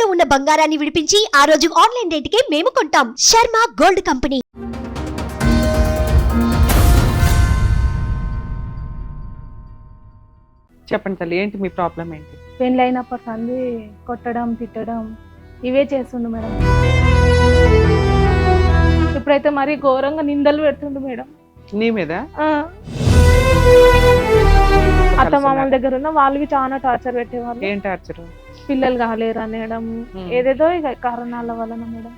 ఇంట్లో ఉన్న బంగారాన్ని విడిపించి ఆ రోజు ఆన్లైన్ రేటుకే మేము కొంటాం. Sharma gold company. చెప్పండి తల్లి, ఏంటి మీ ప్రాబ్లం ఏంటి? పెళ్ళైనప్పటి సంది కొట్టడం తిట్టడం ఇవే చేస్తుండు మేడం. ఇప్పుడైతే మరీ ఘోరంగా నిందలు పెడుతుండు మేడం నీ మీద. అత్త మామల దగ్గర ఉన్న వాళ్ళకి చాలా టార్చర్ పెట్టేవాళ్ళు. ఏం టార్చర్? పిల్లలు కాలేరు అనడం, ఏదేదో ఇక కారణాల వలన మేడం.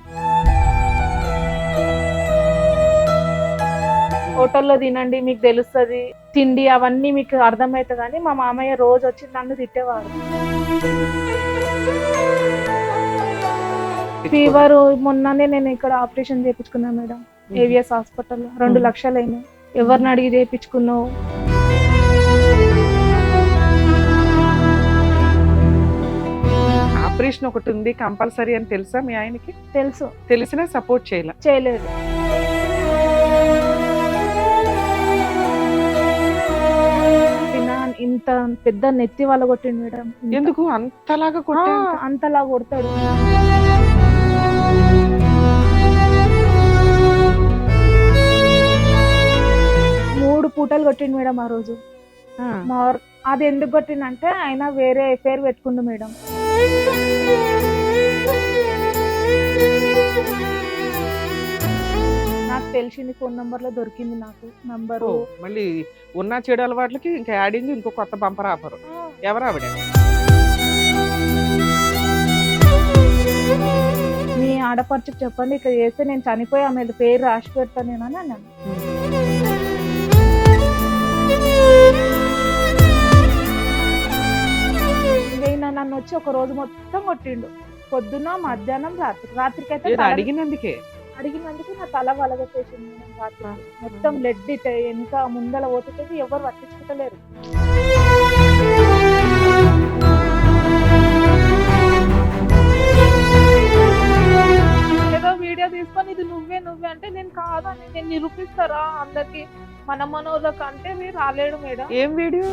హోటల్లో తినండి మీకు తెలుస్తుంది, తిండి అవన్నీ మీకు అర్థమవుతుంది అని మా మామయ్య రోజు వచ్చి నన్ను తిట్టేవాడు. ఫీవర్ మొన్ననే నేను ఇక్కడ ఆపరేషన్ చేయించుకున్నా మేడం, ఏవిఎస్ హాస్పిటల్లో 2 లక్షలు అయినాయి. ఎవరిని అడిగి చేయించుకున్నావు? ఆపరేషన్ ఒకటి ఉంది కంపల్సరీ అని తెలుసా మీ ఆయనకి? తెలుసు. తెలిసినా సపోర్ట్ చేయలేదు. ఇంత పెద్ద నెత్తి వాళ్ళ కొట్టిండు మేడం. ఎందుకు అంతలాగా అంతలా కొడతాడు. మూడు పూటలు కొట్టిండు మేడం ఆ రోజు. అది ఎందుకు కొట్టిందంటే ఆయన వేరే ఎఫ్ఐఆర్ పెట్టుకుండు మేడం. నాకు తెలిసింది ఫోన్ నంబర్ లో దొరికింది నాకు నంబరు. మళ్ళీ ఉన్న చెడు అలవాట్లకి ఇంకా యాడింగ్ ఇంకో కొత్త బంపర్ ఆఫర్. ఎవరు ఆవిడ? మీ ఆడపడుచుకు చెప్పండి ఇక్కడ చేస్తే నేను చనిపోయి ఆమె పేరు రాసి పెడతాను నేను అని అన్నాను. నన్ను వచ్చి ఒక రోజు మొత్తం కొట్టిండు, పొద్దున్న మధ్యాహ్నం రాత్రికి అయితే అడిగినందుకే నా తల వలగొట్టేసింది రాత్రి మొత్తం. బ్లడ్ ఇంకా ముందల పోతుంటే ఎవరు పట్టించుకుంటలేరు. ఏదో వీడియో తీసుకొని ఇది నువ్వే అంటే నేను కాదని నేను నిరూపిస్తారా అందరికి మన మనోళ్ళకి అంటే మీరు రాలేడు మేడం. ఏం వీడియో?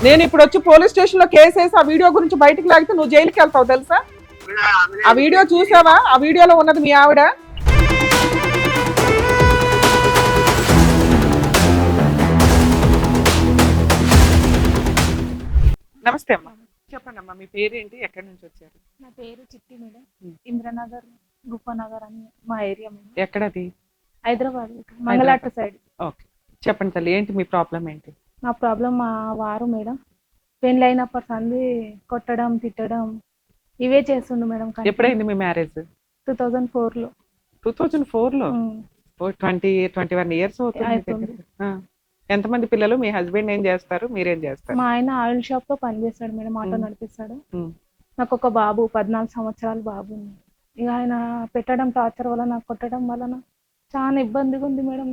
నేను ఇప్పుడు వచ్చి పోలీస్ స్టేషన్ లో కేసు వేసి ఆ వీడియో గురించి బయటకు లాగితే నువ్వు జైలుకి వెళ్తావు తెలుసా? ఆ వీడియో చూసావా? ఆ వీడియోలో ఉన్నది మీ ఆవిడ. నమస్తే అమ్మా, చెప్పండి అమ్మా, మీ పేరేంటి, ఎక్కడి నుంచి వచ్చారు? నా పేరు చిట్టి మేడం, ఇంద్రనగర్ గుఫనగర్ అని మా ఏరియా. ఎక్కడది? హైదరాబాద్, మంగళాట సైడ్. ఓకే, చెప్పండి తల్లి, ఏంటి మీ ప్రాబ్లం ఏంటి? నా ప్రాబ్లం మా వారు మేడం పెళ్ళైనప్పటి సంది కొట్టడం తిట్టడం ఇవే చేస్తుండు మేడం. ఎప్పుడైంది మీ మ్యారేజ్? 2004 లో. 2004 లో? 21 ఇయర్స్ అవుతుంది. ఎంతమంది పిల్లలు? మీ హస్బెండ్ ఏం చేస్తారు, మీరేం చేస్తారు? మా ఆయన ఆయిల్ షాప్ లో పనిచేస్తాడు మేడం, ఆటో నడిపిస్తాడు. నాకు ఒక బాబు 14 సంవత్సరాల బాబు ఉంది. ఇక ఆయన పెట్టడం టార్చర్ వల్ల నాకు కొట్టడం వలన చాలా ఇబ్బందిగా ఉంది మేడం.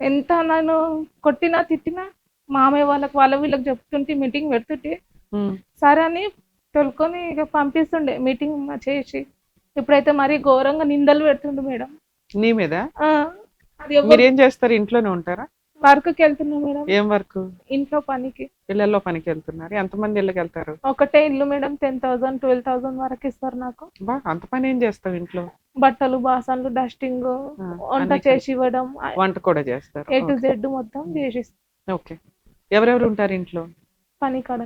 ఎంత నేను కొట్టినా తిట్టినా మామయ్య వాళ్ళకి వీళ్ళకి చెప్తుంటే మీటింగ్ పెడుతుంటే సరే అని తొలుకొని ఇక పంపిస్తుండే మీటింగ్ చేసి. ఇప్పుడైతే మరీ ఘోరంగా నిందలు పెడుతుండే మేడం నీ మీద. మీరేం చేస్తారు? ఇంట్లోనే ఉంటారా? వర్క్కి వెళ్తున్నా మేడం. ఏం వర్క్? ఇంట్లో పనికి. ఇళ్లలో పనికి వెళ్తున్నారు. ఎంతమంది ఇళ్ళకి వెళ్తారు? ఒకటే ఇల్లు మేడం, 10,000 12,000 వరకు ఇస్తారు నాకు. అంత పని ఏం చేస్తావు ఇంట్లో? బట్టలు బాసన్లు డస్టింగ్ వంట చేసి ఇవ్వడం. వంట కూడా చేస్తారు? A to Z మొత్తం చేసిస్తాం. ఓకే, ఎవరెవరు ఉంటారు ఇంట్లో? పని కాడ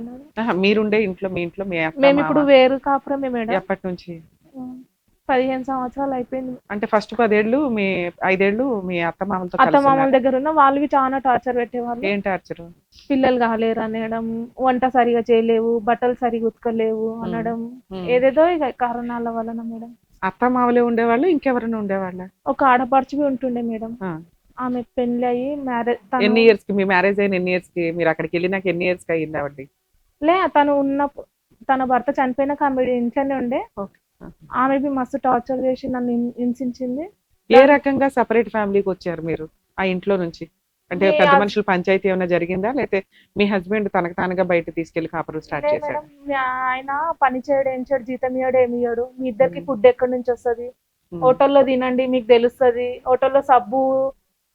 మీరుండే ఇంట్లో మీ ఇంట్లో మేము ఇప్పుడు వేరు కాపురమే మేడం. ఎప్పటి నుంచి? 15 సంవత్సరాలు అయిపోయింది. అంటే ఫస్ట్ 5 ఏళ్ళు మీ అత్త మామల దగ్గర ఉన్న వాళ్ళకి చాలా టార్చర్ పెట్టేవాళ్ళు. ఏం టార్చర్? పిల్లలు కాలేరు అనడం, వంట సరిగా చేయలేవు, బట్టలు సరిగా ఉతకలేవు అనడం, ఏదేదో ఇక కారణాల వలన మేడం. అత్త మామలే ఉండేవాళ్ళు, ఇంకెవరైనా ఉండేవాళ్ళ? ఒక ఆడపడుచు ఉంటుండే మేడం. ఆమె పెళ్లి అయ్యి మ్యారేజ్. ఎన్ని ఇయర్స్ కి మీ మ్యారేజ్ అయిన? ఎన్ని ఇయర్స్ కి మీరు అక్కడికి వెళ్ళినాక ఎన్ని ఇయర్స్ కి అయ్యింది ఆవిడ? తను ఉన్నప్పుడు తన భర్త చనిపోయినాక ఆమె ఇంట్లోనే ఉండే. ఆమె మస్తు టార్చర్ చేసి నన్ను హింసించింది. ఏ రకంగా సెపరేట్ ఫ్యామిలీకి వచ్చారు మీరు ఆ ఇంట్లో నుంచి? అంటే పెద్ద మనుషుల పంచాయతీ ఏమైనా జరిగిందా, లేకపోతే మీ హస్బెండ్ తనకు తానుగా బయట తీసుకెళ్లి కాపురం స్టార్ట్ చేశారు? ఆయన పని చేయడు, ఏం చేయడు, జీతం ఇయ్యాడు, ఏమి ఇయ్యాడు. మీ ఇద్దరికి ఫుడ్ ఎక్కడి నుంచి వస్తుంది? హోటల్లో తినండి మీకు తెలుస్తుంది, హోటల్లో సబ్బు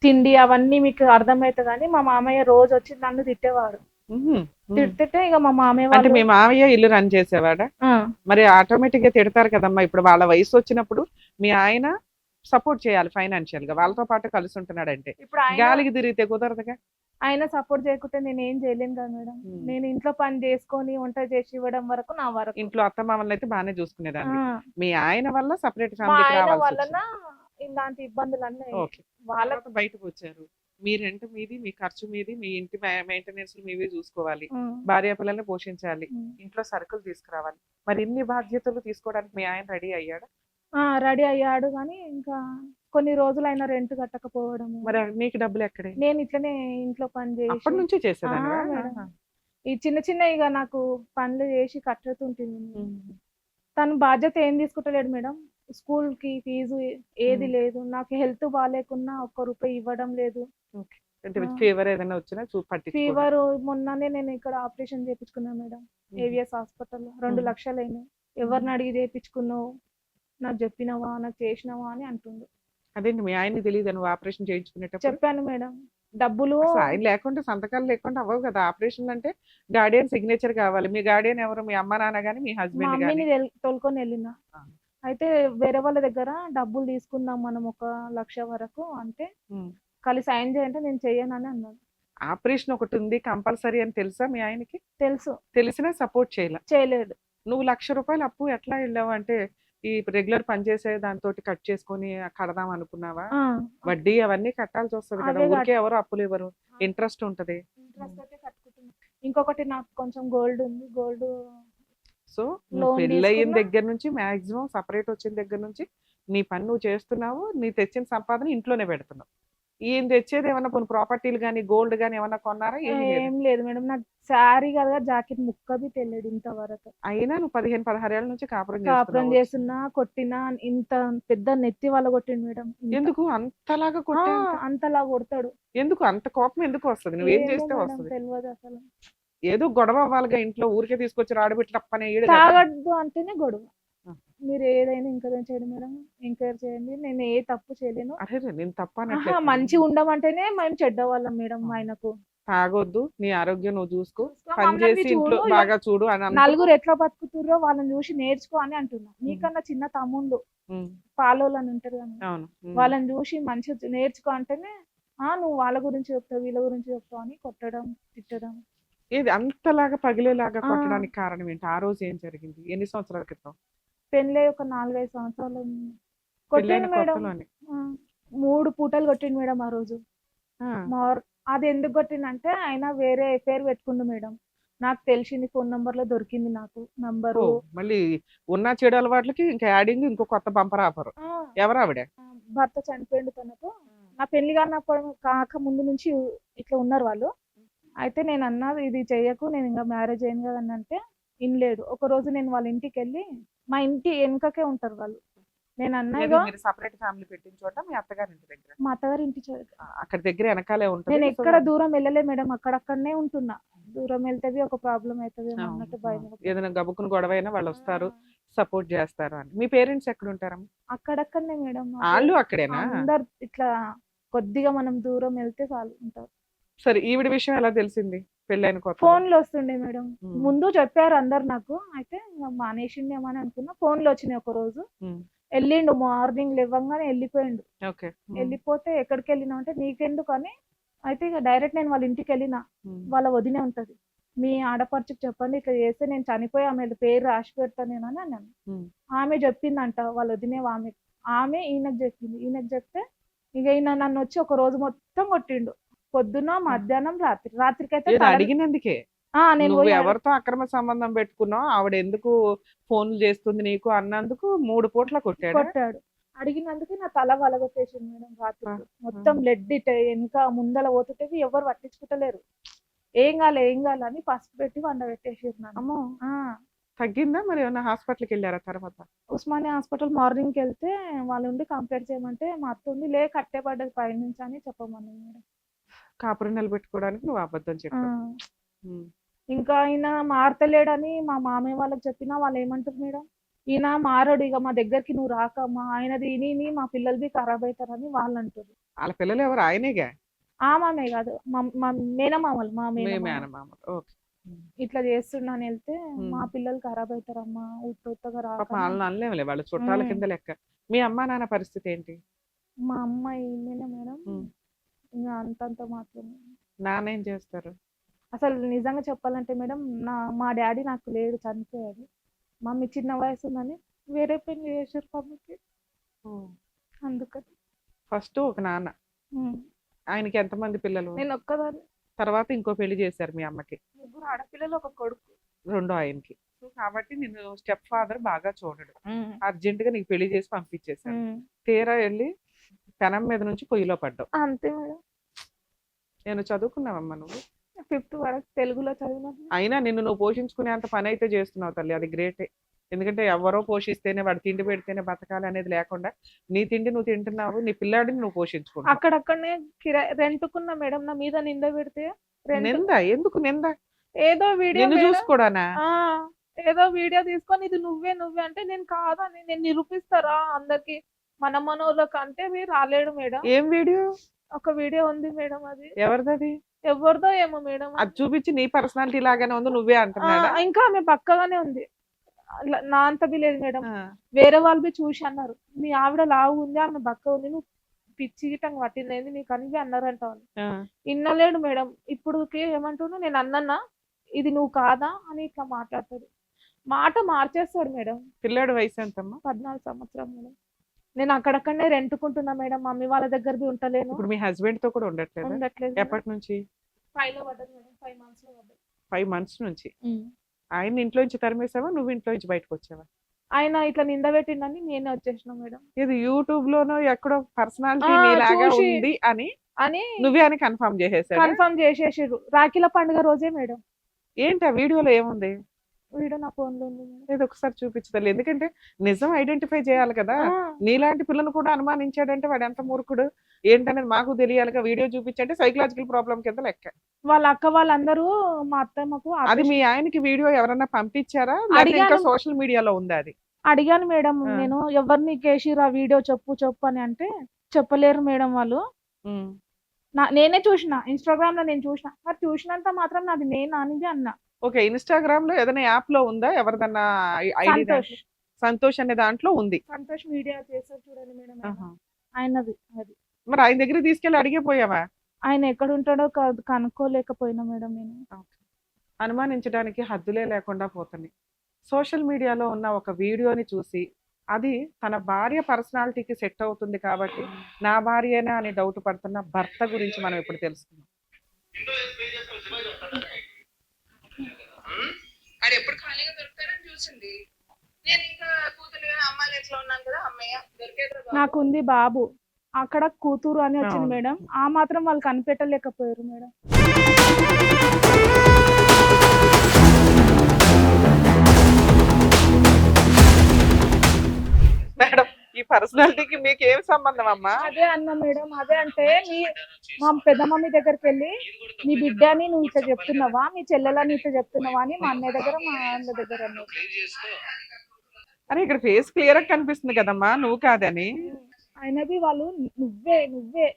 తిండి అవన్నీ మీకు అర్థమవుతుంది కానీ మా మామయ్య రోజు వచ్చి నన్ను తిట్టేవాడు. తిట్టితే ఇక మా మామయ్య అంటే వాళ్ళు మీ మామయ్య ఇల్లు రన్ చేసేవాడా? ఆ, మరి ఆటోమేటిక్ గా తిడతారు కదమ్మా. ఇప్పుడు వాళ్ళ వయసు వచ్చినప్పుడు మీ ఆయన సపోర్ట్ చేయాలి ఫైనాన్షియల్ గా, వాళ్ళతో పాటు కలిసి ఉంటున్నాడంటే. ఇప్పుడు గాలికి తిరిగితే కుదరదుగా. ఆయన సపోర్ట్ చేయకుంటే నేను ఏం చేయలేను కదా మేడం. నేను ఇంట్లో పని చేసుకొని వంట చేసి ఇవ్వడం వరకు నా వరకు. ఇంట్లో అత్త మామల్ని అయితే బాగానే ఆ, చూసుకునేదాన్ని. మీ ఆయన వల్ల సపరేట్ మా ఫ్యామిలీకి ఆయన రావాల్సి వలన వచ్చింది. ఇలాంటి ఇబ్బందులు అన్నీ ఓకే. వాళ్ళ తర్వాత బయటకు వచ్చారు. మీ రెంట్ మీది, మీ ఖర్చు మీది, మీ ఇంటి మెయింటెనెన్స్ మీవి చూసుకోవాలి, భార్య పిల్లల్ని పోషించాలి, ఇంట్లో సరుకులు తీసుకురావాలి. మరి ఇన్ని బాధ్యతలు తీసుకోవడానికి మీ ఆయన రెడీ అయ్యాడా? రెడీ అయ్యాడు కానీ ఇంకా కొన్ని రోజులు అయినా రెంట్ కట్టకపోవడము. మరి నీకు డబ్బులు ఎక్కడే? నేను ఇట్లనే ఇంట్లో పని అప్పటి చేసి నుంచి చేసేదాన్ని. ఆ, మేడం. ఈ చిన్న చిన్న ఇక నాకు పనులు చేసి కట్టుతుంటుంది. తను బాధ్యత ఏం తీసుకుంటలేడు మేడం. స్కూల్ కి ఫీజు ఏది లేదు, నాకు హెల్త్ బాగాలేకున్నా ఒక్క రూపాయి ఇవ్వడం లేదు. అంటే ఫీవర్ ఏదైనా వచ్చినా పట్టించుకోడు. ఫీవర్ మొన్ననే నేను ఇక్కడ ఆపరేషన్ చేయించుకున్నా మేడం, ఏవిఎస్ హాస్పిటల్లో 2 లక్షలు అయినాయి. ఎవరిని అడిగి చేయించుకున్నావు, నాకు చెప్పినావా, నాకు చేసినావా అని అంటుండు. అదేంటి మీ ఆయనకి తెలియదు నువ్వు ఆపరేషన్ చేయించుకునేటప్పుడు? చెప్పాను మేడం, డబ్బులు అసలు ఆయన లేకుండా సంతకాలు లేకుండా అవ్వవు కదా ఆపరేషన్ అంటే. గార్డియన్ సిగ్నేచర్ కావాలి. మీ గార్డియన్ ఎవరు? మీ అమ్మ నాన్న గానీ మీ మా హస్బెండ్ అమ్మని గానీ? తోలుకొని వెళ్ళిన. ఆ. అయితే వేరే వాళ్ళ దగ్గర డబ్బులు తీసుకుందాం మనం 1 లక్ష వరకు అంటే కలిసి సైన్ చేయంటే నేను చెయ్యనని అన్నాను. ఆపరేషన్ ఒకటి ఉంది కంపల్సరీ అని తెలుసా మీ ఆయనకి? తెలుసు, తెలిసినా సపోర్ట్ చేయలేదు. నువ్వు ₹1,00,000 అప్పు ఎట్లా వెళ్ళావు? అంటే ఈ రెగ్యులర్ పని చేసే దాంతో కట్ చేసుకొని కడదాం అనుకున్నావా? వడ్డీ అవన్నీ కట్టాల్సి వస్తుంది కదా. అవే ఊరికే ఎవరు అప్పులు ఇవ్వరు, ఇంట్రెస్ట్ ఉంటది. ఇంట్రెస్ట్ అయితే కట్టుకుంటున్నా. ఇంకొకటి నాకు కొంచెం గోల్డ్ ఉంది, గోల్డ్ సో లోన్ పెళ్ళయిన తీసుకున్నా. దగ్గర నుంచి మాక్సిమం సపరేట్ వచ్చిన దగ్గర నుంచి నీ పని నువ్వు చేస్తున్నావు, నీ తెచ్చిన సంపాదన ఇంట్లోనే పెడుతున్నావు. ఈయన తెచ్చేది ఏమన్నా కొన్ని ప్రాపర్టీలు కానీ గోల్డ్ కానీ ఏమన్నా కొన్నారా? ఏమీ లేదు. ఏం లేదు మేడం, నాకు శారీ కదా జాకెట్ ముక్కది తెలియదు ఇంతవరకు. అయినా నువ్వు 15-16 ఏళ్ల నుంచి కాపురం కాపురం చేస్తున్నావు. చేస్తున్నా, కొట్టినా, ఇంత పెద్ద నెత్తి వాళ్ళ కొట్టిండు మేడం. ఎందుకు అంతలాగా కొట్టే? అంతలా కొడతాడు. ఎందుకు అంత కోపం ఎందుకు వస్తుంది? నువ్వేం చేస్తే ఏమో మేడం, వస్తుంది? తెలియదు అసలు. ఏదో గొడవ అవ్వాలిగా ఇంట్లో. ఊరికే తీసుకొచ్చి రాడబెట్టి తప్పనే తాగద్దు అంటేనే గొడవ. ఆ. మీరు ఏదైనా ఎంకరేజ్ చేయండి మేడం, ఎంకరేజ్ చేయండి. నేను ఏ తప్పు చేయలేను. అరే నేను తప్ప మంచి ఉండమంటేనే మేము చెడ్డవాళ్ళం మేడం. మా ఆయనకు తాగొద్దు, నీ ఆరోగ్యం నువ్వు చూసుకో, పని మమ్మల్ని చేసి ఇంట్లో చూడు, బాగా చూడు అని అనుకో. నలుగురు ఎట్లా బతుకుతుర్రో వాళ్ళని చూసి నేర్చుకో అని అంటున్నా. నీకన్నా చిన్న తమ్ముళ్ళు ఉమ్, పాలోళ్ళని ఉంటారు కదా, అవును. వాళ్ళని చూసి మంచిగా నేర్చుకో అంటేనే నువ్వు వాళ్ళ గురించి చెప్తావు, వీళ్ళ గురించి చెప్తావు అని కొట్టడం, తిట్టడం. ఏది అంతలాగా పగిలేలాగా ఆ. కొట్టడానికి కారణం ఏంటి? ఆ రోజు ఏం జరిగింది? ఎన్ని సంవత్సరాల క్రితం? పెళ్ళై ఒక 4-5 సంవత్సరాలు పెళ్ళైన కొట్టిండు మేడం. కొత్తలోనే? 3 పూటలు కొట్టిండు మేడం ఆ రోజు. ఆ, అది ఎందుకు కొట్టిందంటే ఆయన వేరే ఎఫైర్ పెట్టుకుండు మేడం. నాకు తెలిసింది, ఫోన్ నంబర్ లో దొరికింది నాకు నంబరు. ఓ, మళ్ళీ ఉన్న చెడు అలవాట్లకి ఇంకా యాడింగ్ ఇంకో కొత్త బంపర్ ఆఫర్. ఎవరు ఆవిడ? భర్త చనిపోయిండు తనకు. నా పెళ్లి కాక ముందు నుంచి ఇట్లా ఉన్నారు వాళ్ళు. అయితే నేను అన్నా, ఇది చెయ్యకు, నేను ఇంకా మ్యారేజ్ అయింది కదా అని అంటే ఇనలేడు. ఒక రోజు నేను వాళ్ళ ఇంటికి వెళ్ళి, మా ఇంటి వెనుకకే ఉంటారు వాళ్ళు. నేను అన్నా, ఏది ఇగో మీరు సపరేట్ ఫ్యామిలీ పెట్టిన చోట మీ అత్తగారి ఇంటి దగ్గర? మా అత్తగారి ఇంటి అక్కడ దగ్గర వెనకాలే ఉంటుంది. నేను ఎక్కడ దూరం వెళ్ళలే మేడం, అక్కడక్కడనే ఉంటున్నా. దూరం వెళ్తే ఒక ప్రాబ్లం అవుతుంది అన్నట్టు భయం. ఏదైనా గబుక్కుని గొడవ అయినా వాళ్ళు వస్తారు, సపోర్ట్ చేస్తారు అని. మీ పేరెంట్స్ ఎక్కడ ఉంటారమ్మా? అక్కడక్కడనే మేడం. వాళ్ళు అక్కడేనా? అందరు ఇట్లా కొద్దిగా మనం దూరం వెళ్తే చాలు ఉంటారు. సరే, ఈవిడ విషయం ఎలా తెలిసింది పెళ్ళైన కొత్త? ఫోన్లు వస్తుండే మేడం. ముందు చెప్పారు అందరు నాకు. అయితే మానేసిండేమో అని అనుకున్నా. ఫోన్లు వచ్చినాయి ఒక రోజు. వెళ్ళిండు, మార్నింగ్ లేవగానే వెళ్ళిపోయిండు. ఓకే. వెళ్ళిపోతే ఎక్కడికి వెళ్ళినా అంటే నీకెందుకు అని. అయితే ఇక డైరెక్ట్ నేను వాళ్ళ ఇంటికి వెళ్ళిన. వాళ్ళ వదినే ఉంటది, మీ ఆడపడుచుకు చెప్పండి ఇట్లా చేస్తే నేను చనిపోయి ఆమె పేరు రాసి పెడతాను నేను అని అన్నాను. ఆమె చెప్పిందంట వాళ్ళ వదినే. ఆమె ఈయనకు చెప్పింది. ఈయనకు చెప్తే ఇక ఈయన నన్ను వచ్చి ఒక రోజు మొత్తం కొట్టిండు. పొద్దున, మధ్యాహ్నం, రాత్రికైతే అడిగినందుకే నేను నువ్వు పోయి ఎవరితో అక్రమ సంబంధం పెట్టుకున్నావు, ఆవిడ ఎందుకు ఫోన్లు చేస్తుంది నీకు అన్నందుకు 3 పూట్ల కొట్టాడు. అడిగినందుకు నా తల వలగొట్టేసింది మేడం. రాత్రి మొత్తం బ్లడ్ వెనక ముందల పోతుంటే ఎవరు పట్టించుకుంటలేరు. ఏం కాలే అని పసుపు పెట్టి వండబెట్టేసారు నన్ను. అమ్మో, తగ్గిందా? మరి ఏమన్నా హాస్పిటల్కి వెళ్ళారా తర్వాత? ఉస్మానియా హాస్పిటల్ మార్నింగ్కి వెళ్తే వాళ్ళు ఉండి కంప్లైంట్ చేయమంటే మా అత్త ఉంది, కట్టే పడ్డది పైనుంచి అని చెప్పమన్నది మేడం. కాపురం నిలబెట్టుకోవడానికి నువ్వు అబద్ధం చెప్పావు. ఇంకా ఆయన మారతలేడని మా మామయ్య వాళ్ళకి చెప్పినా వాళ్ళు ఏమంటారు మేడం, ఈయన మారడు, ఇక మా దగ్గరికి నువ్వు రాకమ్మా, ఆయనది ఇని మా పిల్లలది ఖరాబ్ అవుతారని వాళ్ళు అంటారు. వాళ్ళ పిల్లలు ఎవరు? ఆయనేగా. ఆ మామే కాదు, మా మేనమామలు, మా మీ మేనమామ మేనమామ. ఓకే. ఇట్లా చేస్తున్నాను వెళ్తే ఉమ్. మా పిల్లలు ఖరాబ్ అవుతారమ్మా, ఉత్తగా పాపం రాక. వాళ్ళని అనలేములే, వాళ్ళ చుట్టాల ఉమ్. కింద లెక్క. మీ అమ్మా నాన్న పరిస్థితి ఏంటి? మా అమ్మాయి మేడం ఉమ్. ఇంకా అంతంత మాత్రమే. నాన్న ఏం చేస్తారు? అసలు నిజంగా చెప్పాలంటే మేడం, మా డాడీ నాకు లేడు, చనిపోయాడు. మమ్మీ చిన్న వయసు ఉందని వేరే పెళ్లి చేశారు మమ్మీకి, అందుకని. ఫస్ట్ ఒక నాన్న, ఉమ్. ఆయనకి ఎంతమంది పిల్లలు? నేను ఒక్కదాన్ని. తర్వాత ఇంకో పెళ్లి చేశారు మీ అమ్మకి, 3 ఆడపిల్లలు, ఒక కొడుకు. రెండో ఆయనకి. సో కాబట్టి నేను స్టెప్ ఫాదర్ బాగా చూడడు, అర్జెంట్ గా నీకు పెళ్లి చేసి పంపించేశాను. తీరా వెళ్ళి పెనం మీద నుంచి పొయ్యిలో పడ్డావు. అంతే మేడం. నేను చదువుకున్నావమ్మా నువ్వు? 5th వరకు తెలుగులో చదివినా. అయినా నిన్ను నువ్వు పోషించుకునే అంత పని అయితే చేస్తున్నావు తల్లి, అది గ్రేటే. ఎందుకంటే ఎవరో పోషిస్తేనే, వాడు తిండి పెడితేనే బతకాలి అనేది లేకుండా నీ తిండి నువ్వు తింటున్నావు, నీ పిల్లాడిని నువ్వు పోషించుకుంటావు. అక్కడక్కడనే రెంట్కున్నా మేడం, నా మీద నింద పెడితే. నింద ఎందుకు? నింద ఏదో వీడియో నిన్ను చూసుకోడానా? ఏదో వీడియో తీసుకొని ఇది నువ్వే అంటే నేను కాదని నేను నిరూపిస్తారా అందరికి, మన మనోళ్ళకి అంటే మీరు రాలేడు మేడం. ఏం వీడియో? ఒక వీడియో ఉంది మేడం, అది ఎవరిది? ఎవరిదో ఏమో మేడం. అది చూపించి నీ పర్సనాలిటీ లాగానే ఉంది, నువ్వే అంటున్నాడా? ఇంకా ఆమె పక్కగానే ఉంది, నా అంత లేదు మేడం. వేరే వాళ్ళు చూసి అన్నారు, మీ ఆవిడ లావు ఉంది, ఆమె బక్క ఉంది, నువ్వు పిచ్చి గిట్టంగా పట్టింది నీకు అని అన్నారంట వాళ్ళు. ఇన్నలేడు మేడం. ఇప్పుడు ఏమంటున్నా, నేను అన్నన్నా ఇది నువ్వు కాదా అని ఇట్లా మాట్లాడతాడు, మాట మార్చేస్తాడు మేడం. పిల్లాడు వయసు ఎంతమ్మా? 14 సంవత్సరం మేడం. నేను అక్కడక్కడనే రెంట్కుంటున్నా మేడం, మమ్మీ వాళ్ళ దగ్గరది ఉంటలేను. ఇప్పుడు మీ హస్బెండ్ తో కూడా ఉండట్లేదు? ఎప్పటి నుంచి? 5 లో పడ్డది మేడం, 5 months లో పడ్డది. 5 months నుంచి. ఆయన ఇంట్లో నుంచి తరిమేసావా, నువ్వు ఇంట్లో నుంచి బయటకు వచ్చావా? ఆయన ఇట్లా నింద పెట్టిండని నేనే వచ్చేసిన మేడం. ఇది యూట్యూబ్ లోనో ఎక్కడో పర్సనాలిటీ లాగా ఉంది అని నువ్వే అని కన్ఫర్మ్ చేసేసారు. రాఖీల పండుగ రోజే మేడం. ఏంటి ఆ వీడియోలో ఏముంది? వీడియో నా ఫోన్ లో ఉంది. ఇది ఒకసారి చూపించదు, ఎందుకంటే నిజం ఐడెంటిఫై చేయాలి కదా. నీలాంటి పిల్లను కూడా అనుమానించాడంటే వాడు ఎంత మూర్ఖుడు ఏంటనేది మాకు తెలియాలిగా. వీడియో చూపించంటే సైకలాజికల్ ప్రాబ్లం కింద లెక్క. వాళ్ళ అక్క వాళ్ళందరూ మా అత్తమ్మకు అది మీ ఆయనకి వీడియో ఎవరన్నా పంపించారా, ఇంకా సోషల్ మీడియాలో ఉందా? అది అడిగాను మేడం నేను, ఎవరిని కేసిరా వీడియో చెప్పు అని అంటే చెప్పలేరు మేడం వాళ్ళు. నేనే చూసిన, ఇన్స్టాగ్రామ్ లో నేను చూసిన, మరి చూసినంత మాత్రం నాది నేను అనేది అన్నా. ఓకే, ఇన్స్టాగ్రామ్ లో ఏదైనా యాప్ లో ఉందా ఎవరిదన్నా ఐడి? సంతోష్ అనే దాంట్లో ఉంది. సంతోష్ మీడియా చేశారు చూడండి మేడం, ఆయనది అది. మరి ఆయన దగ్గర తీసుకెళ్ళి అడిగిపోయావా? ఆయన ఎక్కడ ఉంటాడో కనుక్కోలేకపోయినా మేడం నేను. అనుమానించడానికి హద్దులే లేకుండా పోతుంది. సోషల్ మీడియాలో ఉన్న ఒక వీడియోని చూసి అది తన భార్య పర్సనాలిటీకి సెట్ అవుతుంది కాబట్టి నా భార్యేనా అని డౌట్ పడుతున్న భర్త గురించి మనం ఇప్పుడు తెలుసుకుందాం. అది ఎప్పుడు ఖాళీగా దొరుకుతారని చూసింది. నేను ఇంకా కూతురు అమ్మాయిలు ఎట్లా ఉన్నాను కదా, అమ్మయ్య దొరికేది. నాకుంది బాబు, అక్కడ కూతురు అని వచ్చింది మేడం, ఆ మాత్రం వాళ్ళు కనిపెట్టలేకపోయారు మేడం. మేడం, ఈ పర్సనాలిటీకి మీకు ఏం సంబంధం అమ్మా? అదే అన్న మేడం, అదే అంటే మా పెద్ద మమ్మీ దగ్గరికి వెళ్ళి నీ బిడ్డని నువ్వు ఇట్లా చెప్తున్నావా, మీ చెల్లెలని ఇట్లా చెప్తున్నావా అని మా అన్నయ్య దగ్గర మా ఆయన దగ్గర అన్నారు. అరే ఇక్కడ ఫేస్ క్లియర్ గా కనిపిస్తుంది కదమ్మా, నువ్వు కాదని. ఆయనది వాళ్ళు నువ్వే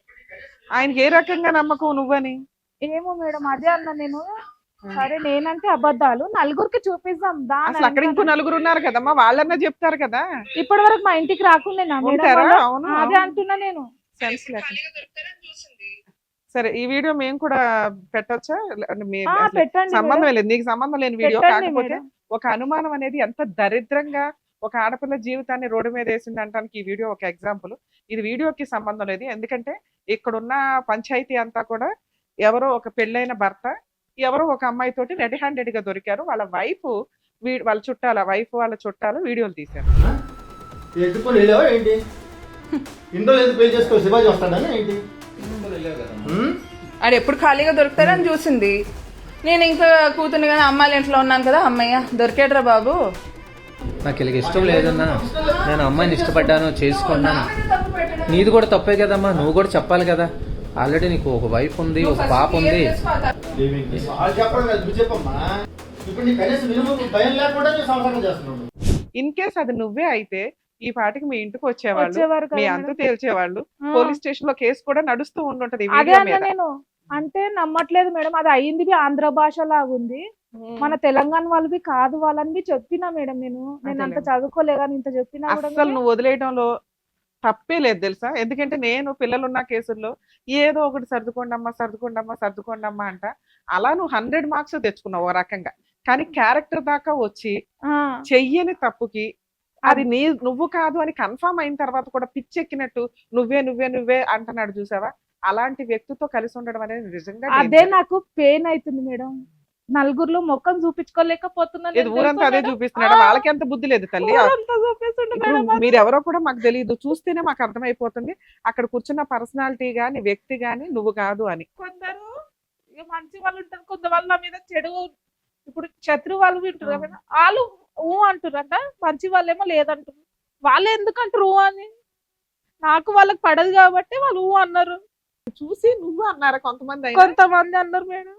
ఆయనకి ఏ రకంగా నమ్మకం నువ్వని? ఏమో మేడం, అదే అన్నా నేను. సరే నేనంటే అబద్ధాలు నలుగురికి చూపిస్తాం, అసలు అక్కడ ఇంకో నలుగురు ఉన్నారు కదమ్మా, వాళ్ళన్నా చెప్తారు కదా. ఇప్పటి వరకు మా ఇంటికి రాకుండా అదే అంటున్నా నేను. సెన్స్ లేక. సరే ఈ వీడియో మేము కూడా పెట్టొచ్చా? పెట్టండి, సంబంధం లేదు, నీకు సంబంధం లేని వీడియో. కాకపోతే ఒక అనుమానం అనేది ఎంత దరిద్రంగా ఒక ఆడపిల్ల జీవితాన్ని రోడ్డు మీద వేసింది అంటానికి ఈ వీడియో ఒక ఎగ్జాంపుల్. ఇది వీడియోకి సంబంధం లేదు, ఎందుకంటే ఇక్కడున్న పంచాయతీ అంతా కూడా ఎవరో ఒక పెళ్ళైన భర్త ఎవరో ఒక అమ్మాయి తోటి రెడీ హ్యాండెడ్ గా దొరికారు. వాళ్ళ వైఫ్ వాళ్ళ చుట్టాల వైఫ్ వాళ్ళ చుట్టాలు వీడియోలు తీశారు. అది ఎప్పుడు ఖాళీగా దొరుకుతారని చూసింది. నేను ఇంకా కూతురు కానీ అమ్మాయిలు ఇంట్లో ఉన్నాను కదా, అమ్మయ్య దొరికేట్రా బాబు. నాకు ఇలాగ ఇష్టం లేదన్నా, నేను అమ్మాయిని ఇష్టపడ్డాను, చేసుకున్నాను. నీది కూడా తప్పే కదమ్మా, నువ్వు కూడా చెప్పాలి కదా. ఆల్రెడీ నీకు ఒక వైఫ్ ఉంది, ఒక పాప ఉంది. ఇప్పుడు నీ కనీసం భయం లేకుండా సంసారం చేస్తున్నావు. ఇన్ కేస్ అది నువ్వే అయితే ఈ పాటికి మీ ఇంటికి వచ్చేవాళ్ళు, వచ్చేవారు మీ కదా అంత మేడం. తేల్చేవాళ్ళు, ఆ, పోలీస్ స్టేషన్ లో కేసు కూడా నడుస్తూ ఉండుంటది ఈ అదే వీడియో అన్న మీద. నేను. అంటే నమ్మట్లేదు మేడం, అది అయ్యింది ఆంధ్ర భాష లాగుంది, మన తెలంగాణ వాళ్ళవి కాదు వాళ్ళని చెప్పినా మేడం. నేను అంత అదేలే. చదువుకోలే కానీ ఇంత చెప్పినా కూడా అస్సలు నువ్వు వదిలేయడంలో తప్పే లేదు తెలుసా. ఎందుకంటే నేను పిల్లలున్న కేసుల్లో ఏదో ఒకటి సర్దుకోండమ్మా అంట. అలా నువ్వు 100 మార్క్స్ తెచ్చుకున్నావు ఓ రకంగా. కానీ క్యారెక్టర్ దాకా వచ్చి ఆ, చెయ్యని తప్పుకి అది నువ్వు కాదు అని కన్ఫర్మ్ అయిన తర్వాత కూడా పిచ్చెక్కినట్టు నువ్వే అంటున్నాడు చూసావా. అలాంటి వ్యక్తితో కలిసి ఉండడం అనేది నిజంగా అదే danger. నాకు పెయిన్ అవుతుంది మేడం. నలుగురిలో ముఖం చూపించుకోలేకపోతున్నాను ఇది ఊరంతా అదే చూపిస్తున్నాడు. వాళ్ళకి ఎంత బుద్ధి లేదు తల్లి. చూపిస్తుండే ఇప్పుడు మేడం. మీరెవరో కూడా మాకు తెలియదు, చూస్తేనే మాకు అర్థమైపోతుంది అక్కడ కూర్చున్న పర్సనాలిటీ గాని వ్యక్తి గాని నువ్వు కాదు అని. కొందరు ఇక మంచి వాళ్ళు ఉంటారు, కొంత వాళ్ళ మీద చెడు, ఇప్పుడు శత్రు వాళ్ళు వింటారు కదా, వాళ్ళు ఊ అంటారంట, మంచి వాళ్ళేమో లేదంటారు. వాళ్ళు ఎందుకంటారు ఊ అని? నాకు వాళ్ళకి పడదు కాబట్టి వాళ్ళు ఊ అన్నారు. చూసి నువ్వు అన్నారా కొంతమంది అయినా? కొంతమంది అన్నారు మేడం.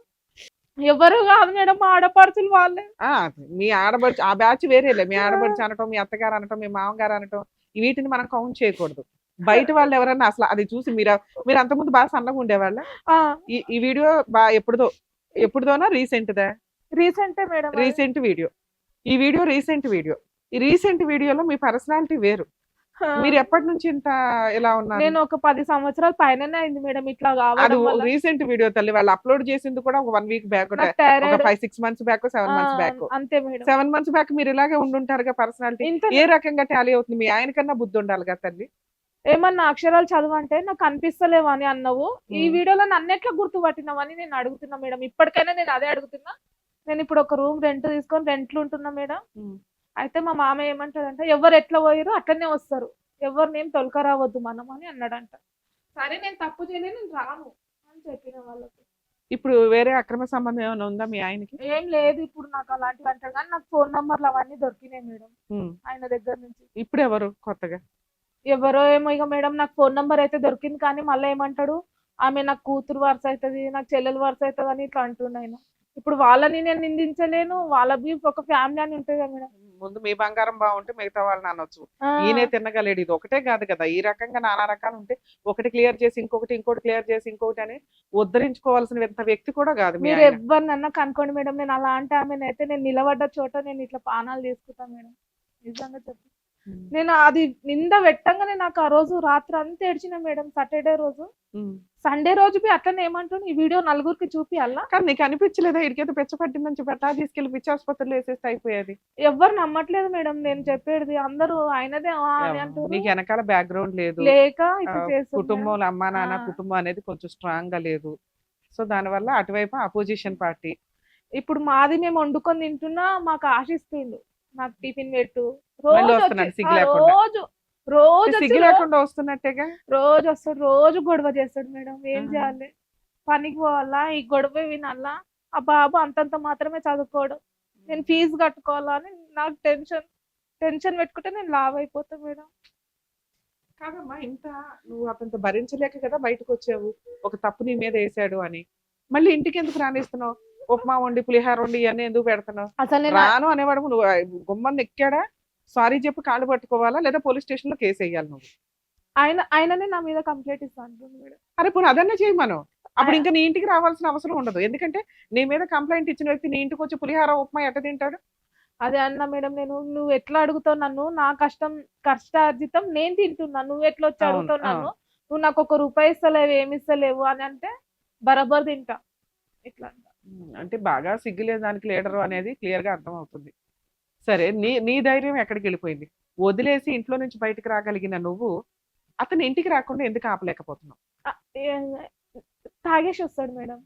ఎవరు కాదు మేడం, మా ఆడపడుచులు వాళ్ళే. ఆ, మీ ఆడబడుచు ఆ బ్యాచ్ వేరేలే. మీ ఆడబడుచు అనటం, మీ అత్తగారు అనటం, మీ మామగారు అనటం, వీటిని మనం కౌంట్ చేయకూడదు. బయట వాళ్ళు ఎవరన్నా అసలు అది చూసి మీరు అంతకుముందు బాగా సన్నగా ఉండేవాళ్ళ. ఆ, ఈ వీడియో ఎప్పుడుదోనా రీసెంట్దా? రీసెంటే మేడం. Recent video. ఈ వీడియో రీసెంట్ వీడియో. ఈ రీసెంట్ వీడియోలో మీ పర్సనాలిటీ వేరు. మీరు ఎప్పటి నుంచి ఇంత ఇలా ఉన్నారు? నేను ఒక 10 సంవత్సరాల పైననే అయింది మేడం ఇట్లా అది కావడం వల్ల. రీసెంట్ వీడియో తల్లి. వాళ్ళు అప్లోడ్ చేసింది కూడా ఒక 1 వీక్ బ్యాక్, నాకు ఒక thyroid 5-6 months back, 7 months back. అంతే మేడం. 7 మంత్స్ బ్యాక్ మీరు ఇలాగే ఉండుంటారుగా. పర్సనాలిటీ ఇంత ఏ రకంగా టాలీ అవుతుంది? మీ ఆయన కన్నా బుద్ధి ఉండాలి కదా తల్లి. ఏమన్నా అక్షరాలు చదవంటే నాకు కనిపిస్తలేవు అని అన్నావు. ఈ ఉమ్. వీడియోలో నన్ను ఎట్లా గుర్తుపట్టినావని నేను అడుగుతున్నా మేడం. ఇప్పటికైనా నేను అదే అడుగుతున్నా. నేను ఇప్పుడు ఒక రూమ్ రెంట్ తీసుకొని రెంట్లు ఉంటున్నా మేడం. అయితే మా మామయ్య ఏమంటాడంటే, ఎవరు ఎట్లా పోయారో అట్లనే వస్తారు, ఎవరినేం తొలక రావద్దు మనం అని అన్నాడంట. సరే నేను తప్పు చేయలేదు, నేను రాను అని చెప్పిన వాళ్ళకి. ఇప్పుడు వేరే అక్రమ సంబంధం ఏమైనా ఉందా మీ ఆయనకి? ఏం లేదు ఇప్పుడు నాకు అలాంటివి అంటాడు, కానీ నాకు ఫోన్ నంబర్లు అవన్నీ దొరికినాయి మేడం ఉమ్. ఆయన దగ్గర నుంచి. ఇప్పుడు ఎవరు కొత్తగా? ఎవరో ఏమో ఇక మేడం, నాకు ఫోన్ నంబర్ అయితే దొరికింది, కానీ మళ్ళీ ఏమంటాడు, ఆమె నాకు కూతురు వరుస అవుతుంది, నాకు చెల్లెలు వరుస అవుతుంది అని ఇట్లా అంటుండు ఆయన. ఇప్పుడు వాళ్ళని నేను నిందించలేను, వాళ్ళవి ఒక ఫ్యామిలీ అని ఉంటుంది కదా మేడం. ముందు మీ బంగారం బాగుంటే మిగతా వాళ్ళని అనొచ్చు. ఆ, ఈయనే తిన్నగలేడు. ఇది ఒకటే కాదు కదా, ఈ రకంగా నానా రకాలు ఉంటే ఒకటి క్లియర్ చేసి ఇంకొకటి క్లియర్ చేసి ఇంకొకటి అని ఉద్ధరించుకోవాల్సిన వ్యక్తి కూడా కాదు మీ మీరు ఆయన. ఎవరినన్నా కనుకోండి మేడం, నేను అలాంటి ఆమెను అయితే నేను నిలబడ్డ చోట నేను ఇట్లా పానాలు తీసుకుంటాను మేడం. నిజంగా చెప్పు, నేను అది నింద పెట్టంగానే నాకు ఆ రోజు రాత్రి అంతా ఏడ్చిన మేడం. సాటర్డే రోజు, సండే రోజు అట్లనే ఏమంటాను, ఈ వీడియో నలుగురికి చూపియాలా. కానీ నీకు అనిపించలేదా ఇడికేదో పెచ్చ పట్టిందని చెప్పి అట్లా తీసుకెళ్లి పిచ్చి ఆసుపత్రిలో వేసేస్తే అయిపోయేది? ఎవరు నమ్మట్లేదు మేడం నేను చెప్పేది, అందరూ ఆయనదే అని అంటారు. నీకు వెనకాల బ్యాక్గ్రౌండ్ లేదు, లేక ఇట్లా చేస్తుంది కుటుంబంలో అమ్మా నాన్న ఆ. కుటుంబం అనేది కొంచెం స్ట్రాంగ్ గా లేదు. సో దానివల్ల అటువైపు అపోజిషన్ పార్టీ. ఇప్పుడు మాది మేము వండుకొని తింటున్నా, మాకు ఆశిస్తుండు నాకు టిఫిన్ పెట్టు, మళ్ళీ రోజు వస్తున్నాడు వచ్చి- సిగ్గు ఆ, లేకుండా. రోజు వచ్చి సిగ్గు లేకుండా వస్తున్నట్టేగా. రోజు వస్తాడు, రోజు గొడవ చేస్తాడు మేడం. ఏం ఆహా. చేయాలి, పనికి పోవాలా, ఈ గొడవ వినాలా. ఆ బాబు అంతంత మాత్రమే చదువుకోవడం, నేను ఫీజు కట్టుకోవాలా అని నాకు టెన్షన్ పెట్టుకుంటే నేను లావ్ అయిపోతా మేడం. కాదమ్మా, ఇంత నువ్వు అతనితో భరించలేక కదా బయటకు వచ్చావు, ఒక తప్పు నీ మీద వేసాడు అని. మళ్ళీ ఇంటికి ఎందుకు రానిస్తున్నావు? ఉప్మా వండి పులిహార వండి ఇవన్నీ ఎందుకు పెడుతున్నావు? అసలు నేను రాను అనేవాడు నువ్వు గుమ్మని ఎక్కాడా? సారీ చెప్పి కాళ్ళు పట్టుకోవాలా లేదా పోలీస్ స్టేషన్ లో కేసు వేయాలి నువ్వు? ఆయననే నా మీద కంప్లైంట్ ఇస్తాను మేడం. అరే పోనీ అదన్నా చేయమను. అప్పుడు ఇంకా నీ ఇంటికి రావాల్సిన అవసరం ఉండదు. ఎందుకంటే నీ మీద కంప్లైంట్ ఇచ్చిన వ్యక్తి నీ ఇంటికి వచ్చి పులిహార ఉప్మా ఎట్ట తింటాడు? అదే అన్నా మేడం, నువ్వు ఎట్లా అడుగుతావు నన్ను, నా కష్టార్జితం నేను తింటున్నా, నువ్వు ఎట్లా వచ్చి అవును, అడుగుతావు నన్ను, అవును. నువ్వు నాకు 1 రూపాయి ఇస్తలేవు, ఏమి ఇస్తలేవు అని అంటే బరాబర్ తింటా ఇట్లా అంట. అంటే బాగా సిగ్గులేదు దానికి లీడరు అనేది క్లియర్ గా అర్థం అవుతుంది. సరే, నీ ధైర్యం ఎక్కడికి వెళ్ళిపోయింది? వదిలేసి ఇంట్లో నుంచి బయటకు రాగలిగిన నువ్వు అతని ఇంటికి రాకుండా ఎందుకు ఆపలేకపోతున్నావు? ఆ, తాగేసి వస్తాడు మేడం.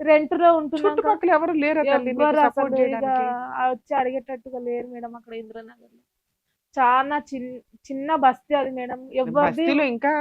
రెంట్ లో ఉంటున్నాక చుట్టుపక్కల ఎవరు లేరా తల్లి నీకు ఎవ్వరు సపోర్ట్ అసలు ఇక చేయడానికి? వచ్చి అడిగేటట్టుగా లేరు మేడం అక్కడ ఇంద్రనగర్ లో. చాలా చిన్న బస్తీ అది మేడం. ఎవరిది బస్తీలో ఇంకా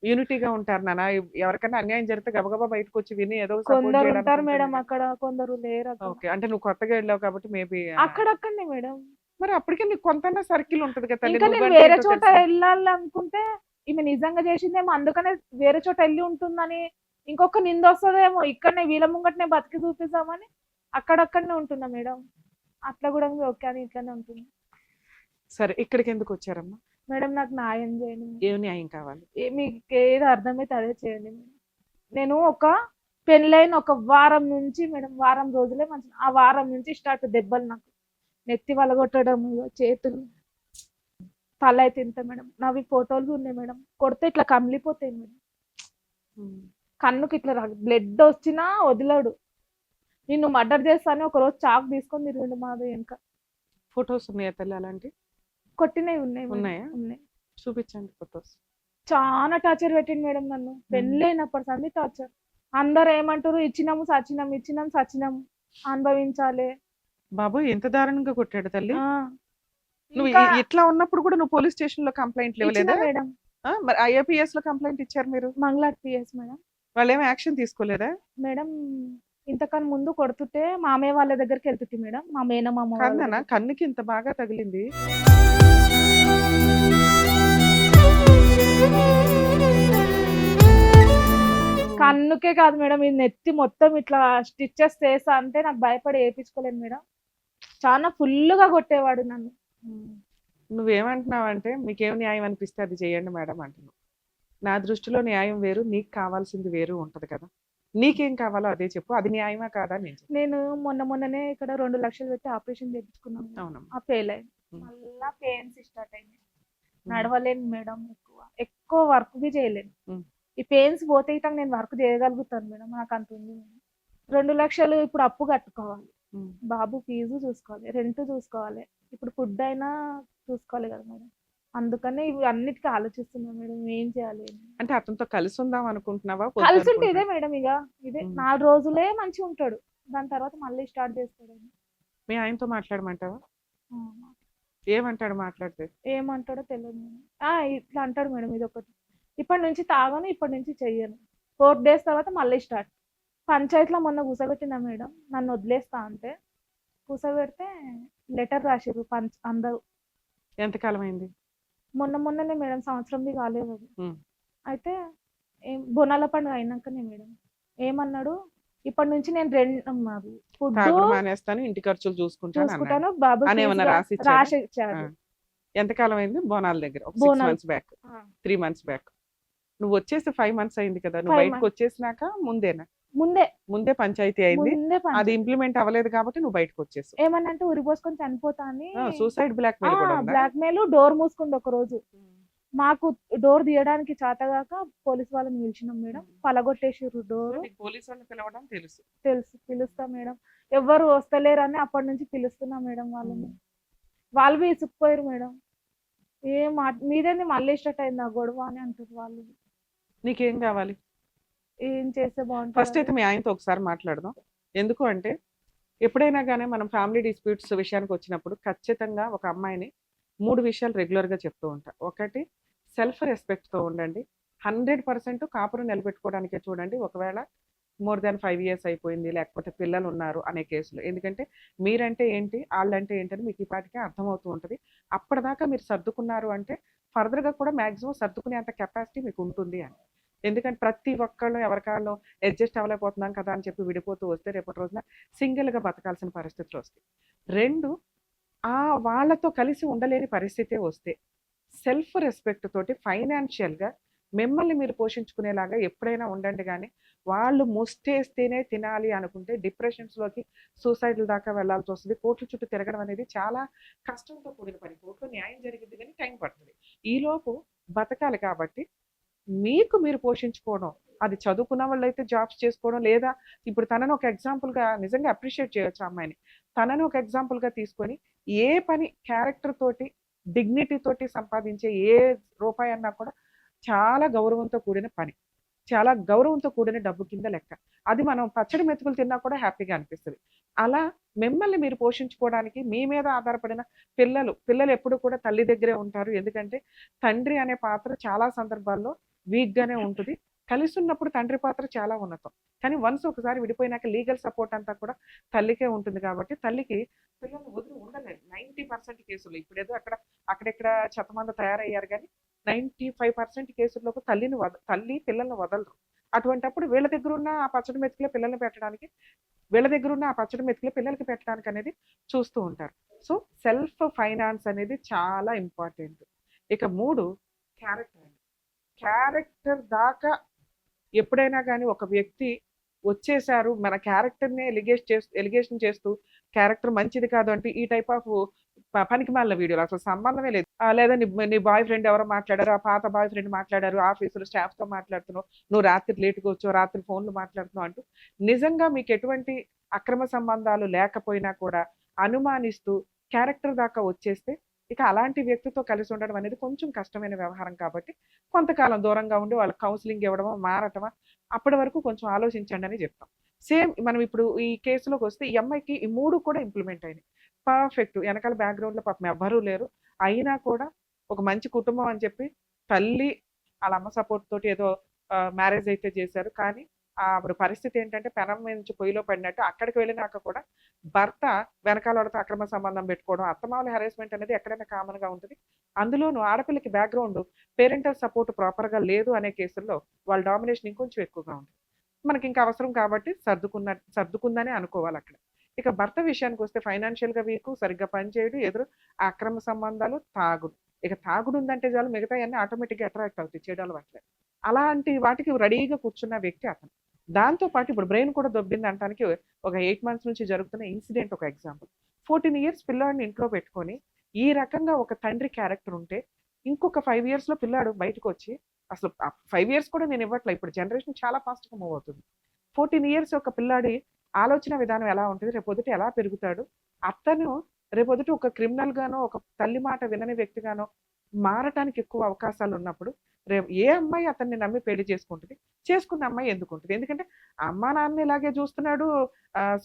యూనిటీగా ఉంటారు నాన్న. ఎవరికైనా అన్యాయం జరిగితే గబగబా బయటకు వచ్చి విని ఏదో సపోర్ట్ కొందరు చేయడానికి ఉంటారు మేడం ఉంటుంది. అక్కడ, కొందరు లేరు అక్కడ. ఓకే, అంటే నువ్వు కొత్తగా వెళ్ళావు కాబట్టి మేబీ అక్కడక్కడనే మేడం. మరి అప్పటికే నీకు కొంత సర్కిల్ ఉంటది కదా తల్లి. ఇంకా నేను నువ్వంటే వేరే ఏంటో చోట తెలుసు. వెళ్ళాలనుకుంటే ఈమె నిజంగా చేసిందేమో, అందుకనే వేరే చోట వెళ్ళి ఉంటుందని ఇంకొక నింద వస్తుందేమో, ఇక్కడనే వీళ్ళ ముంగటనే బతికి చూపిస్తామని అక్కడక్కడనే ఉంటున్నా మేడం. అట్లా కూడా ఓకే అని ఇట్లానే ఉంటుంది. సరే ఇక్కడికి ఎందుకు వచ్చారమ్మా? మేడం నాకు న్యాయం చేయండి మేడం. ఏం న్యాయం కావాలి? మీకు ఏది అర్థమైతే అదే చేయండి మేడం. నేను ఒక పెళ్ళైన ఒక వారం నుంచి మేడం, వారం రోజులే మంచి, ఆ వారం నుంచి స్టార్ట్ దెబ్బలు నాకు. నెత్తి వలగొట్టడం, ఇగో చేతులు, తల అయితే ఇంత మేడం. నావి ఫోటోలు ఉన్నాయి మేడం. కొడితే ఇట్లా కమిలిపోతాయి మేడం. కన్నుకి ఇట్లా బ్లడ్ వచ్చినా వదిలాడు. నిన్ను మర్డర్ చేస్తానే ఒక రోజు చాకు తీసుకొని తిరిగిండు మాది వెనక. ఫొటోస్ ఉన్నాయా తల్లి అలాంటి? కొట్టినవి ఉన్నాయి మేడం. ఉన్నాయా? ఉన్నాయి. చూపించండి ఫొటోస్. చాలా టార్చర్ పెట్టింది మేడం నన్ను. పెళ్ళైనప్పటి సంది టార్చర్. అందరు ఏమంటారు, ఇచ్చినాము సచ్చినాము, ఇచ్చినాము సచ్చినాము, అనుభవించాలి. బాబు ఎంత దారుణంగా కొట్టాడు తల్లి. ఆ, నువ్వు ఇంకా ఇట్లా ఉన్నప్పుడు కూడా నువ్వు పోలీస్ స్టేషన్ లో కంప్లైంట్ ఇచ్చినా ఇవ్వలేదా? మేడం. మరి ఐఏపీఎస్ లో కంప్లైంట్ ఇచ్చారు మీరు, మంగళార్ పిఎస్ మేడం. వాళ్ళు ఏమో యాక్షన్ తీసుకోలేదా? మేడం ఇంతకన్నా ముందు కొడుతుంటే మామయ్య వాళ్ళ దగ్గరికి వెళ్తుంటే మేడం, మా మేనమామ వాళ్ళ కాదనా దగ్గరికి. కన్నుకి ఇంత బాగా తగిలింది. కన్నుకే కాదు మేడం, ఈ నెత్తి మొత్తం ఇట్లా స్టిచెస్ చేస్తా అంటే నాకు భయపడి వేయించుకోలేను మేడం. చాలా ఫుల్గా కొట్టేవాడు నన్ను. నువ్వేమంటున్నావంటే మీకేం న్యాయం అనిపిస్తే అది చేయండి మేడం అంటున్నావు. నా దృష్టిలో న్యాయం వేరు, నీకు కావాల్సింది వేరు ఉంటది కదా. నీకేం కావాలో అదే చెప్పు, అది న్యాయమా కాదా నేను చెప్పు. నేను మొన్ననే ఇక్కడ 2 లక్షలు పెట్టి ఆపరేషన్ చేయించుకున్నాను మేడం. అవునమ్మా. ఆ ఫెయిల్ అయింది. ఉమ్. మళ్ళా పెయిన్స్ స్టార్ట్ అయింది. నడవలేను మేడం, ఎక్కువ వర్క్ బి చేయలేను. ఉమ్. ఈ పెయిన్స్ పోతే ఇట్లా నేను వర్క్ చేయగలుగుతాను మేడం, నాకు అంత ఉంది మేడం. 2 లక్షలు ఇప్పుడు అప్పు కట్టుకోవాలి, ఉమ్. బాబు ఫీజు చూసుకోవాలి, రెంట్ చూసుకోవాలి, ఇప్పుడు ఫుడ్ అయినా చూసుకోవాలి కదా మేడం. అందుకనే ఇవి అన్నిటికీ ఆలోచిస్తున్నాను మేడం, ఏం చేయాలి అని. అంటే అతనితో కలిసి ఉందాం అనుకుంటున్నావా? కలిసి ఉంటే ఇదే మేడం, ఇక ఇదే ఉమ్. 4 రోజులే మంచిగా ఉంటాడు, దాని తర్వాత మళ్ళీ స్టార్ట్ చేస్తాడు. మీ ఆయనతో మాట్లాడమంటావా? ఏమంటాడు మాట్లాడితే? ఏమంటాడో తెలియదు మేడం. ఇట్లా అంటాడు మేడం, ఇది ఒకటి, ఇప్పటి నుంచి తాగను, ఇప్పటి నుంచి చెయ్యను, 4 days తర్వాత మళ్ళీ స్టార్ట్. పంచాయతీలో మొన్న కూసబెట్టినా మేడం, నన్ను వదిలేస్తా అంటే కూసబెడితే లెటర్ రాసిర్రు అందరూ. ఎంతకాలం అయింది? మొన్ననే మేడం, సంవత్సరంది కాలేదు అది. ఉమ్. అయితే బోనాల పండుగ అయినాకనే మేడం ఏమన్నాడు, ఇప్పటి నుంచి నేను ఫుడ్ తాగుడు మానేస్తాను, ఇంటి ఖర్చులు చూసుకుంటాను అన్నాడు. చూసుకుంటాను, బాబు అని ఏమన్నా రాసి ఇచ్చాడా? రాసి ఇచ్చాడు. ఎంతకాలం అయింది? బోనాల దగ్గర ఒక 6 Bonalu. months back, 3 months back. నువ్వు వచ్చేసి 5 months అయింది కదా. నువ్వు 5 బయటకు వచ్చేసినాక ముందేనా? ముందే పంచాయతీ అయింది, ముందే అది ఇంప్లిమెంట్ అవ్వలేదు కాబట్టి నువ్వు బయటకు వచ్చేసావు. ఏమన్నంటే ఉరి పోసుకొని చనిపోతా అని. సూసైడ్ బ్లాక్ మెయిల్ కూడా ఉందా? బ్లాక్ మెయిల్, డోర్ మూసుకుంది ఒక రోజు. మాకు డోర్ తీయడానికి చేతగాక పోలీస్ వాళ్ళని పిలిచినాం మేడం, పలగొట్టేసిర్రు డోర్. నీకు పోలీసు వాళ్ళని పిలవడం తెలుసు. పిలుస్తా మేడం, ఎవ్వరు వస్తలేరు అని అప్పటి నుంచి పిలుస్తున్నా మేడం వాళ్ళని. వాళ్ళు ఇసుకుపోయారు మేడం. మీదేంది మళ్ళీ స్టార్ట్ అయింది ఆ గొడవ అని అంటారు వాళ్ళు. నీకేం కావాలి? ఏం చేస్తే ఫస్ట్ బాగుంటుంది? అయితే మీ ఆయనతో ఒకసారి మాట్లాడదాం. ఎందుకు అంటే ఎప్పుడైనా కానీ మనం ఫ్యామిలీ డిస్ప్యూట్స్ విషయానికి వచ్చినప్పుడు ఖచ్చితంగా ఒక అమ్మాయిని 3 విషయాలు రెగ్యులర్గా చెప్తూ ఉంటా. ఒకటి, సెల్ఫ్ రెస్పెక్ట్తో ఉండండి. 100% కాపురం నిలబెట్టుకోవడానికే చూడండి. ఒకవేళ మోర్ దాన్ 5 years అయిపోయింది, లేకపోతే పిల్లలు ఉన్నారు అనే కేసులు. ఎందుకంటే మీరంటే ఏంటి, వాళ్ళంటే ఏంటని మీకు ఈ పాటికే అర్థమవుతూ ఉంటుంది. అప్పటిదాకా మీరు సర్దుకున్నారు అంటే ఫర్దర్గా కూడా మ్యాక్సిమం సర్దుకునే అంత కెపాసిటీ మీకు ఉంటుంది అని. ఎందుకంటే ప్రతి ఒక్కళ్ళు ఎవరికాళ్ళు అడ్జస్ట్ అవ్వలేకపోతున్నాం కదా అని చెప్పి విడిపోతూ వస్తే రేపటి రోజున సింగిల్గా బతకాల్సిన పరిస్థితులు వస్తాయి. 2, వాళ్ళతో కలిసి ఉండలేని పరిస్థితే వస్తే సెల్ఫ్ రెస్పెక్ట్ తోటి ఫైనాన్షియల్గా మిమ్మల్ని మీరు పోషించుకునేలాగా ఎప్పుడైనా ఉండండి. కానీ వాళ్ళు ముష్టేస్తేనే తినాలి అనుకుంటే డిప్రెషన్స్లోకి, సూసైడ్ల దాకా వెళ్ళాల్సి వస్తుంది. కోర్టుల చుట్టూ తిరగడం అనేది చాలా కష్టంతో కూడిన పని. కోర్టులో న్యాయం జరిగింది కానీ టైం పడుతుంది. ఈలోపు బతకాలి కాబట్టి మీకు మీరు పోషించుకోవడం, అది చదువుకున్న వాళ్ళు అయితే జాబ్స్ చేసుకోవడం, లేదా ఇప్పుడు తనను ఒక ఎగ్జాంపుల్గా నిజంగా అప్రిషియేట్ చేయొచ్చు ఆ అమ్మాయిని. తనను ఒక ఎగ్జాంపుల్గా తీసుకొని ఏ పని క్యారెక్టర్ తోటి, డిగ్నిటీ తోటి సంపాదించే ఏ రూపాయి అన్నా కూడా చాలా గౌరవంతో కూడిన పని, చాలా గౌరవంతో కూడిన డబ్బు కింద లెక్క. అది మనం పచ్చడి మెతుకులు తిన్నా కూడా హ్యాపీగా అనిపిస్తుంది. అలా మిమ్మల్ని మీరు పోషించుకోవడానికి మీ మీద ఆధారపడిన పిల్లలు ఎప్పుడు కూడా తల్లి దగ్గరే ఉంటారు. ఎందుకంటే తండ్రి అనే పాత్ర చాలా సందర్భాల్లో వీక్గానే ఉంటుంది. కలిసి ఉన్నప్పుడు తండ్రి పాత్ర చాలా ఉన్నతం. కానీ వన్స్ ఒకసారి విడిపోయినాక లీగల్ సపోర్ట్ అంతా కూడా తల్లికే ఉంటుంది. కాబట్టి తల్లికి పిల్లల్ని వదిలి ఉండలేదు 90% కేసులు. ఇప్పుడేదో అక్కడెక్కడ చెత్తమంద తయారయ్యారు కానీ 95% కేసుల్లోకి తల్లి పిల్లల్ని వదలరు. అటువంటప్పుడు వీళ్ళ దగ్గర ఉన్న ఆ పచ్చడి మెతుకులే పిల్లల్ని పెట్టడానికి, వీళ్ళ దగ్గర ఉన్న ఆ పచ్చడి మెతుకులే పిల్లలకి పెట్టడానికి అనేది చూస్తూ ఉంటారు. సో సెల్ఫ్ ఫైనాన్స్ అనేది చాలా ఇంపార్టెంట్. ఇక 3 క్యారెక్టర్. క్యారెక్టర్ దాకా ఎప్పుడైనా కానీ ఒక వ్యక్తి వచ్చేసారు మన క్యారెక్టర్ని ఎలిగేషన్ చేస్తూ క్యారెక్టర్ మంచిది కాదు అంటే ఈ టైప్ ఆఫ్ పనికి మాలిన వీడియోలు అసలు సంబంధమే లేదు. లేదా నీ బాయ్ ఫ్రెండ్ ఎవరో మాట్లాడారు, ఆ పాత బాయ్ ఫ్రెండ్ మాట్లాడారు, ఆఫీసులో స్టాఫ్తో మాట్లాడుతున్నావు, నువ్వు రాత్రి లేట్గా వచ్చావు, రాత్రి ఫోన్లు మాట్లాడుతున్నావు అంటూ నిజంగా మీకు ఎటువంటి అక్రమ సంబంధాలు లేకపోయినా కూడా అనుమానిస్తూ క్యారెక్టర్ దాకా వచ్చేస్తే ఇక అలాంటి వ్యక్తితో కలిసి ఉండడం అనేది కొంచెం కష్టమైన వ్యవహారం. కాబట్టి కొంతకాలం దూరంగా ఉండి వాళ్ళకి కౌన్సిలింగ్ ఇవ్వడమా, మారటమా, అప్పటి వరకు కొంచెం ఆలోచించండి అని చెప్తాం. సేమ్ మనం ఇప్పుడు ఈ కేసులోకి వస్తే ఈ అమ్మాయికి ఈ 3 కూడా ఇంప్లిమెంట్ అయినాయి. పర్ఫెక్ట్. వెనకాల బ్యాక్గ్రౌండ్లో పాపం ఎవ్వరూ లేరు. అయినా కూడా ఒక మంచి కుటుంబం అని చెప్పి తల్లి వాళ్ళ అమ్మ సపోర్ట్ తోటి ఏదో మ్యారేజ్ అయితే చేశారు. కానీ ఆవిడ పరిస్థితి ఏంటంటే పెనం మీద నుంచి పొయ్యిలో పడినట్టు అక్కడికి వెళ్ళినాక కూడా భర్త వెనకాల వాళ్ళతో అక్రమ సంబంధం పెట్టుకోవడం, అత్తమామల హెరాస్మెంట్ అనేది ఎక్కడైనా కామన్గా ఉంటుంది. అందులోనూ ఆడపిల్లకి బ్యాక్గ్రౌండ్ పేరెంటల్ సపోర్ట్ ప్రాపర్గా లేదు అనే కేసుల్లో వాళ్ళ డామినేషన్ ఇంకొంచెం ఎక్కువగా ఉంది. మనకి ఇంకా అవసరం కాబట్టి సర్దుకుందనే అనుకోవాలి అక్కడ. ఇక భర్త విషయానికి వస్తే ఫైనాన్షియల్గా వీకు, సరిగ్గా పనిచేయడు, ఎదురు అక్రమ సంబంధాలు, తాగుడు. ఇక తాగుడు ఉందంటే చాలు మిగతా అన్నీ ఆటోమేటిక్గా అట్రాక్ట్ అవుతాయి చేయడాల పట్ల. అలాంటి వాటికి రెడీగా కూర్చున్న వ్యక్తి అతను. దాంతోపాటు ఇప్పుడు బ్రెయిన్ కూడా దొబ్బింది అనడానికి ఒక 8 months నుంచి జరుగుతున్న ఇన్సిడెంట్ ఒక ఎగ్జాంపుల్. 14 years పిల్లాడిని ఇంట్లో పెట్టుకొని ఈ రకంగా ఒక తండ్రి క్యారెక్టర్ ఉంటే ఇంకొక 5 yearsలో పిల్లాడు బయటకు వచ్చి అసలు 5 years కూడా నేను ఇవ్వట్లే, ఇప్పుడు జనరేషన్ చాలా ఫాస్ట్గా మూవ్ అవుతుంది. 14 years ఒక పిల్లాడి ఆలోచన విధానం ఎలా ఉంటుంది, రేపొద్దుట ఎలా పెరుగుతాడు, అతను రేపొద్దుట ఒక క్రిమినల్ గానో ఒక తల్లి మాట వినని వ్యక్తిగానో మారటానికి ఎక్కువ అవకాశాలు ఉన్నప్పుడు రేపు ఏ అమ్మాయి అతన్ని నమ్మి పెళ్లి చేసుకుంటుంది? చేసుకున్న అమ్మాయి ఎందుకుంటుంది? ఎందుకంటే అమ్మా నాన్న ఇలాగే చూస్తున్నాడు,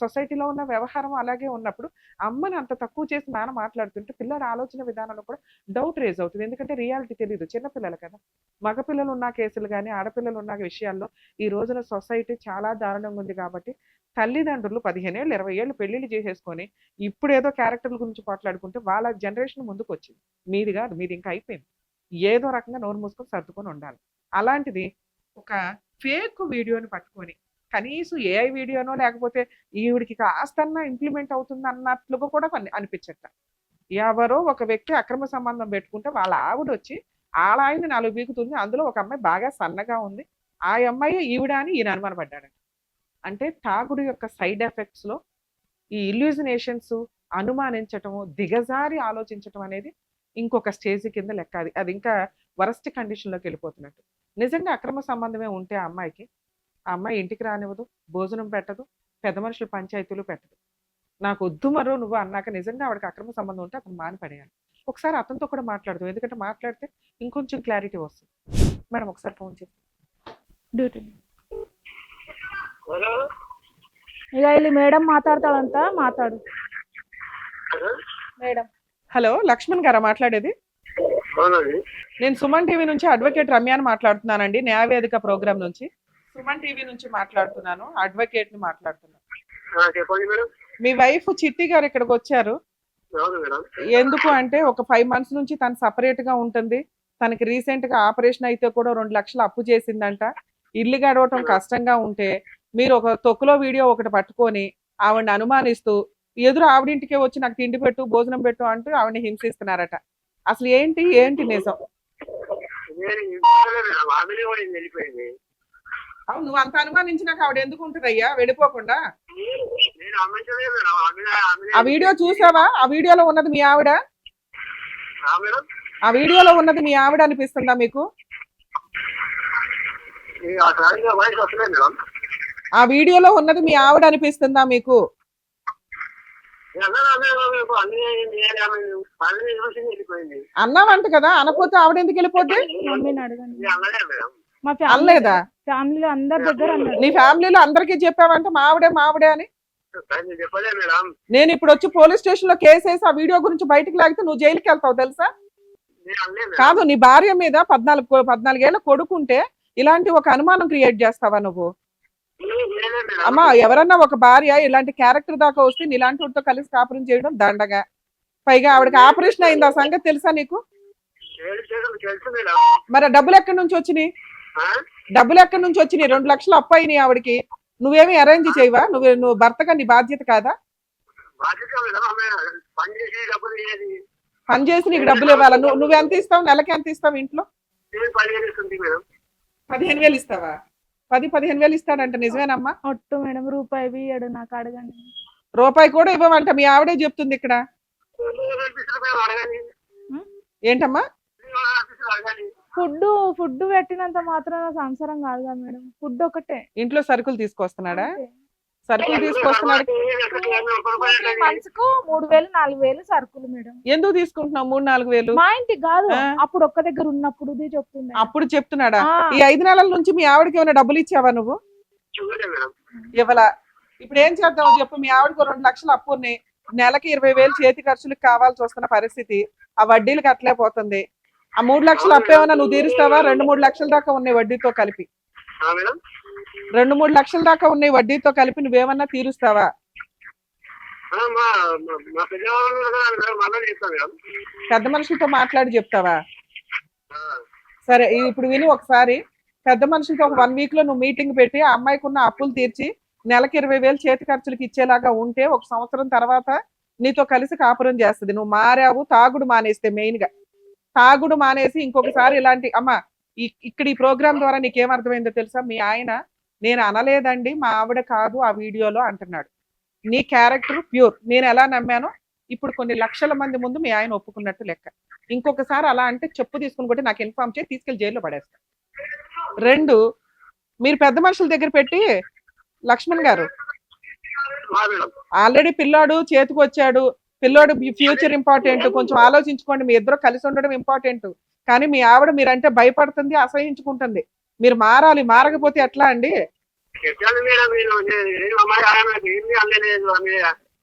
సొసైటీలో ఉన్న వ్యవహారం అలాగే ఉన్నప్పుడు అమ్మని అంత తక్కువ చేసి నాన్న మాట్లాడుతుంటే పిల్లల ఆలోచన విధానంలో కూడా డౌట్ రేజ్ అవుతుంది. ఎందుకంటే రియాలిటీ తెలియదు, చిన్నపిల్లలు కదా. మగపిల్లలు ఉన్న కేసులు కానీ ఆడపిల్లలు ఉన్న విషయాల్లో ఈ రోజున సొసైటీ చాలా దారుణంగా ఉంది. కాబట్టి తల్లిదండ్రులు 15 ఏళ్ళు 20 ఏళ్ళు పెళ్లిళ్ళు చేసేసుకొని ఇప్పుడు ఏదో క్యారెక్టర్ల గురించి మాట్లాడుకుంటే వాళ్ళ జనరేషన్ ముందుకు వచ్చింది. మీది కాదు, మీది ఇంకా అయిపోయింది. ఏదో రకంగా నోరు మూసుకొని సర్దుకొని ఉండాలి. అలాంటిది ఒక ఫేక్ వీడియోని పట్టుకొని కనీసం ఏఐ వీడియోనో లేకపోతే ఈవిడికి కాస్తన్నా ఇంప్లిమెంట్ అవుతుంది అన్నట్లుగా కూడా అనిపించట. ఎవరో ఒక వ్యక్తి అక్రమ సంబంధం పెట్టుకుంటే వాళ్ళ ఆవిడ వచ్చి వాళ్ళ ఆయన్ని 4 బీకుతుంది. అందులో ఒక అమ్మాయి బాగా సన్నగా ఉంది, ఆ అమ్మాయి ఈవిడ అని ఈయన అనుమానపడ్డాడు. అంటే తాగుడు యొక్క సైడ్ ఎఫెక్ట్స్లో ఈ ఇల్యూజినేషన్స్, అనుమానించటము, దిగజారి ఆలోచించటం అనేది ఇంకొక స్టేజ్ కింద లెక్క. అది ఇంకా వరస్ట్ కండిషన్లోకి వెళ్ళిపోతున్నట్టు. నిజంగా అక్రమ సంబంధమే ఉంటే ఆ అమ్మాయికి, ఆ అమ్మాయి ఇంటికి రానివ్వదు, భోజనం పెట్టదు, పెద్ద మనుషుల పంచాయతీలు పెట్టదు. నాకు వద్దు మరో నువ్వు అన్నాక నిజంగా ఆవిడకి అక్రమ సంబంధం ఉంటే అతను మానిపడేయాలి. ఒకసారి అతనితో కూడా మాట్లాడదు, ఎందుకంటే మాట్లాడితే ఇంకొంచెం క్లారిటీ వస్తుంది. మేడం ఒకసారి ఫోన్ చేసి డ్యూటీ ఇక వెళ్ళి మేడం మాట్లాడతాడంతా మాట్లాడు. మేడం హలో, లక్ష్మణ్ గారా మాట్లాడేది? నేను సుమన్ టీవీ నుంచి అడ్వకేట్ రమ్యాని మాట్లాడుతున్నానండి, న్యాయవేదిక ప్రోగ్రామ్ నుంచి. సుమన్ టీవీ నుంచి మాట్లాడుతున్నాను, అడ్వకేట్ ని మాట్లాడుతున్నాను. మీ వైఫ్ చిట్టి గారు ఇక్కడికి వచ్చారు. ఎందుకు అంటే ఒక 5 months నుంచి తను సపరేట్ గా ఉంటుంది. తనకి రీసెంట్ గా ఆపరేషన్ అయితే కూడా 2 లక్షలు అప్పు చేసిందంట. ఇల్లు గడవటం కష్టంగా ఉంటే మీరు ఒక తొక్కులో వీడియో ఒకటి పట్టుకొని ఆవిడని అనుమానిస్తూ ఎదురు ఆవిడింటికే వచ్చి నాకు తిండి పెట్టు, భోజనం పెట్టు అంటూ ఆవిడని హింసిస్తున్నారట. అసలు ఏంటి నిజం? నువ్వు అంత అనుమానించినాక ఆవిడ ఎందుకు ఉంటుందయ్యా వెళ్ళిపోకుండా? ఆ వీడియో చూసావా? ఆ వీడియోలో ఉన్నది మీ ఆవిడ? ఆ వీడియోలో ఉన్నది మీ ఆవిడ అనిపిస్తుందా మీకు? ఆ వీడియోలో ఉన్నది మీ ఆవిడ అనిపిస్తుందా మీకు? అన్నావంట కదా, అనపోతే ఆవిడ ఎందుకు వెళ్ళిపోద్ది? అనలేదా? ఫ్యామిలీలో అందరి దగ్గర నీ ఫ్యామిలీలో అందరికీ చెప్పావంట మావిడే అని? నేను ఇప్పుడు వచ్చి పోలీస్ స్టేషన్ లో కేసు వేసి ఆ వీడియో గురించి బయటకు లాగితే నువ్వు జైలుకి వెళ్తావు తెలుసా? కాదు, నీ భార్య మీద 14 ఏళ్ల కొడుకుంటే ఇలాంటి ఒక అనుమానం క్రియేట్ చేస్తావా నువ్వు? అమ్మా, ఎవరన్నా ఒక భార్య ఇలాంటి క్యారెక్టర్ దాకా వస్తే ఇలాంటి వాటితో కలిసి కాపురం చేయడం దండగా. పైగా ఆవిడకి ఆపరేషన్ అయింది, ఆ సంగతి తెలుసా నీకు? మరి డబ్బులు ఎక్కడి నుంచి వచ్చినాయి? 2 లక్షలు అప్పు అయినాయి ఆవిడకి. నువ్వేమి అరేంజ్ చేయవా? నువ్వు భర్తగా నీ బాధ్యత కాదా? పని చేసి డబ్బులు ఇయ్యేది. పని చేసి నీకు డబ్బులు ఇవ్వాలా? నువ్వు ఎంత ఇస్తావు? నెలకి ఎంత ఇస్తావు ఇంట్లో? నేను 10,000 ఇస్తుంది మేడం. 15,000 ఇస్తావా? 15,000 ఇస్తాడంట, నిజమేనమ్మా? ఒట్టు మేడం, రూపాయి బియ్యడు నాకు, అడగండి. రూపాయి కూడా ఇవ్వమంట, మీ ఆవిడే చెప్తుంది ఇక్కడ. మీరు కనిపిస్తుంది మేడం, అడగాలి. ఏంటమ్మా? మీరు కనిపిస్తుంది, అడగాలి. ఫుడ్ పెట్టినంత మాత్రాన సంసారం కాదుగా మేడం, ఫుడ్ ఒకటే. ఇంట్లో సరుకులు తీసుకొస్తున్నాడా? అంతే. సరుకులు తీసుకొస్తున్నాడు. మనసుకు 3,000 4,000 సరుకులు మేడం. ఎందుకు తీసుకుంటున్నావు 3-4 మా ఇంటికి కాదు, ఆ. అప్పుడు ఒక్క దగ్గర ఉన్నప్పుడు చెప్తుంది. అప్పుడు చెప్తున్నాడా? ఆ. ఈ 5 నెలల నుంచి మీ ఆవిడకి ఏమైనా డబ్బులు ఇచ్చావా నువ్వు? చూడలే మేడం. ఇవ్వలా. ఇప్పుడు ఏం చేద్దామో చెప్పు. మీ ఆవిడకు 2 లక్షలు అప్పు ఉన్నాయి, నెలకి 20,000 చేతి ఖర్చులకు కావాల్సి వస్తున్న పరిస్థితి, ఆ వడ్డీలు కట్టలేకపోతుంది. ఆ 3 లక్షలు అప్పు ఏమన్నా నువ్వు తీరుస్తావా? 2-3 లక్షల దాకా ఉన్నాయి వడ్డీతో కలిపి. మేడం 2-3 లక్షల దాకా ఉన్నాయి వడ్డీతో కలిపి, నువ్వేమన్నా తీరుస్తావా? మా పెద్దవాళ్ళు మేడం, మళ్ళీ చేస్తాను మేడం. పెద్ద మనుషులతో మాట్లాడి చెప్తావా? ఆ, సరే, ఇప్పుడు విని ఒకసారి. పెద్ద మనుషులతో ఒక 1 వీక్ లో నువ్వు మీటింగ్ పెట్టి ఆ అమ్మాయికి ఉన్న అప్పులు తీర్చి నెలకి 20,000 చేతి ఖర్చులకు ఇచ్చేలాగా ఉంటే 1 సంవత్సరం తర్వాత నీతో కలిసి కాపురం చేస్తుంది. నువ్వు మారావు, తాగుడు మానేస్తే, మెయిన్ గా తాగుడు మానేసి ఇంకొకసారి ఇలాంటి అమ్మా ఇక్కడ ఈ ప్రోగ్రామ్ ద్వారా నీకేమర్థమైందో తెలుసా? మీ ఆయన నేను అనలేదండి, మా ఆవిడ కాదు ఆ వీడియోలో అంటున్నాడు. నీ క్యారెక్టర్ ప్యూర్. నేను ఎలా నమ్మానో ఇప్పుడు కొన్ని లక్షల మంది ముందు మీ ఆయన ఒప్పుకున్నట్టు లెక్క. ఇంకొకసారి అలా అంటే చెప్పు తీసుకుని కొట్టి నాకు ఇన్ఫార్మ్ చేసి తీసుకెళ్లి జైల్లో పడేస్తా. 2, మీరు పెద్ద మనుషుల దగ్గర పెట్టి, లక్ష్మణ్ గారు మేడం. ఆల్రెడీ పిల్లాడు చేతికి వచ్చాడు, పిల్లోడు ఫ్యూచర్ ఇంపార్టెంట్, కొంచెం ఆలోచించుకోండి. మీ ఇద్దరు కలిసి ఉండడం ఇంపార్టెంట్. కానీ మీ ఆవిడ మీరంటే భయపడుతుంది, అసహించుకుంటుంది. మీరు మారాలి. మారకపోతే ఎట్లా అండి? చెప్పాను మేడం, నేను అమ్మాయి ఆమెకు ఏమీ అనలేదు ఆమె.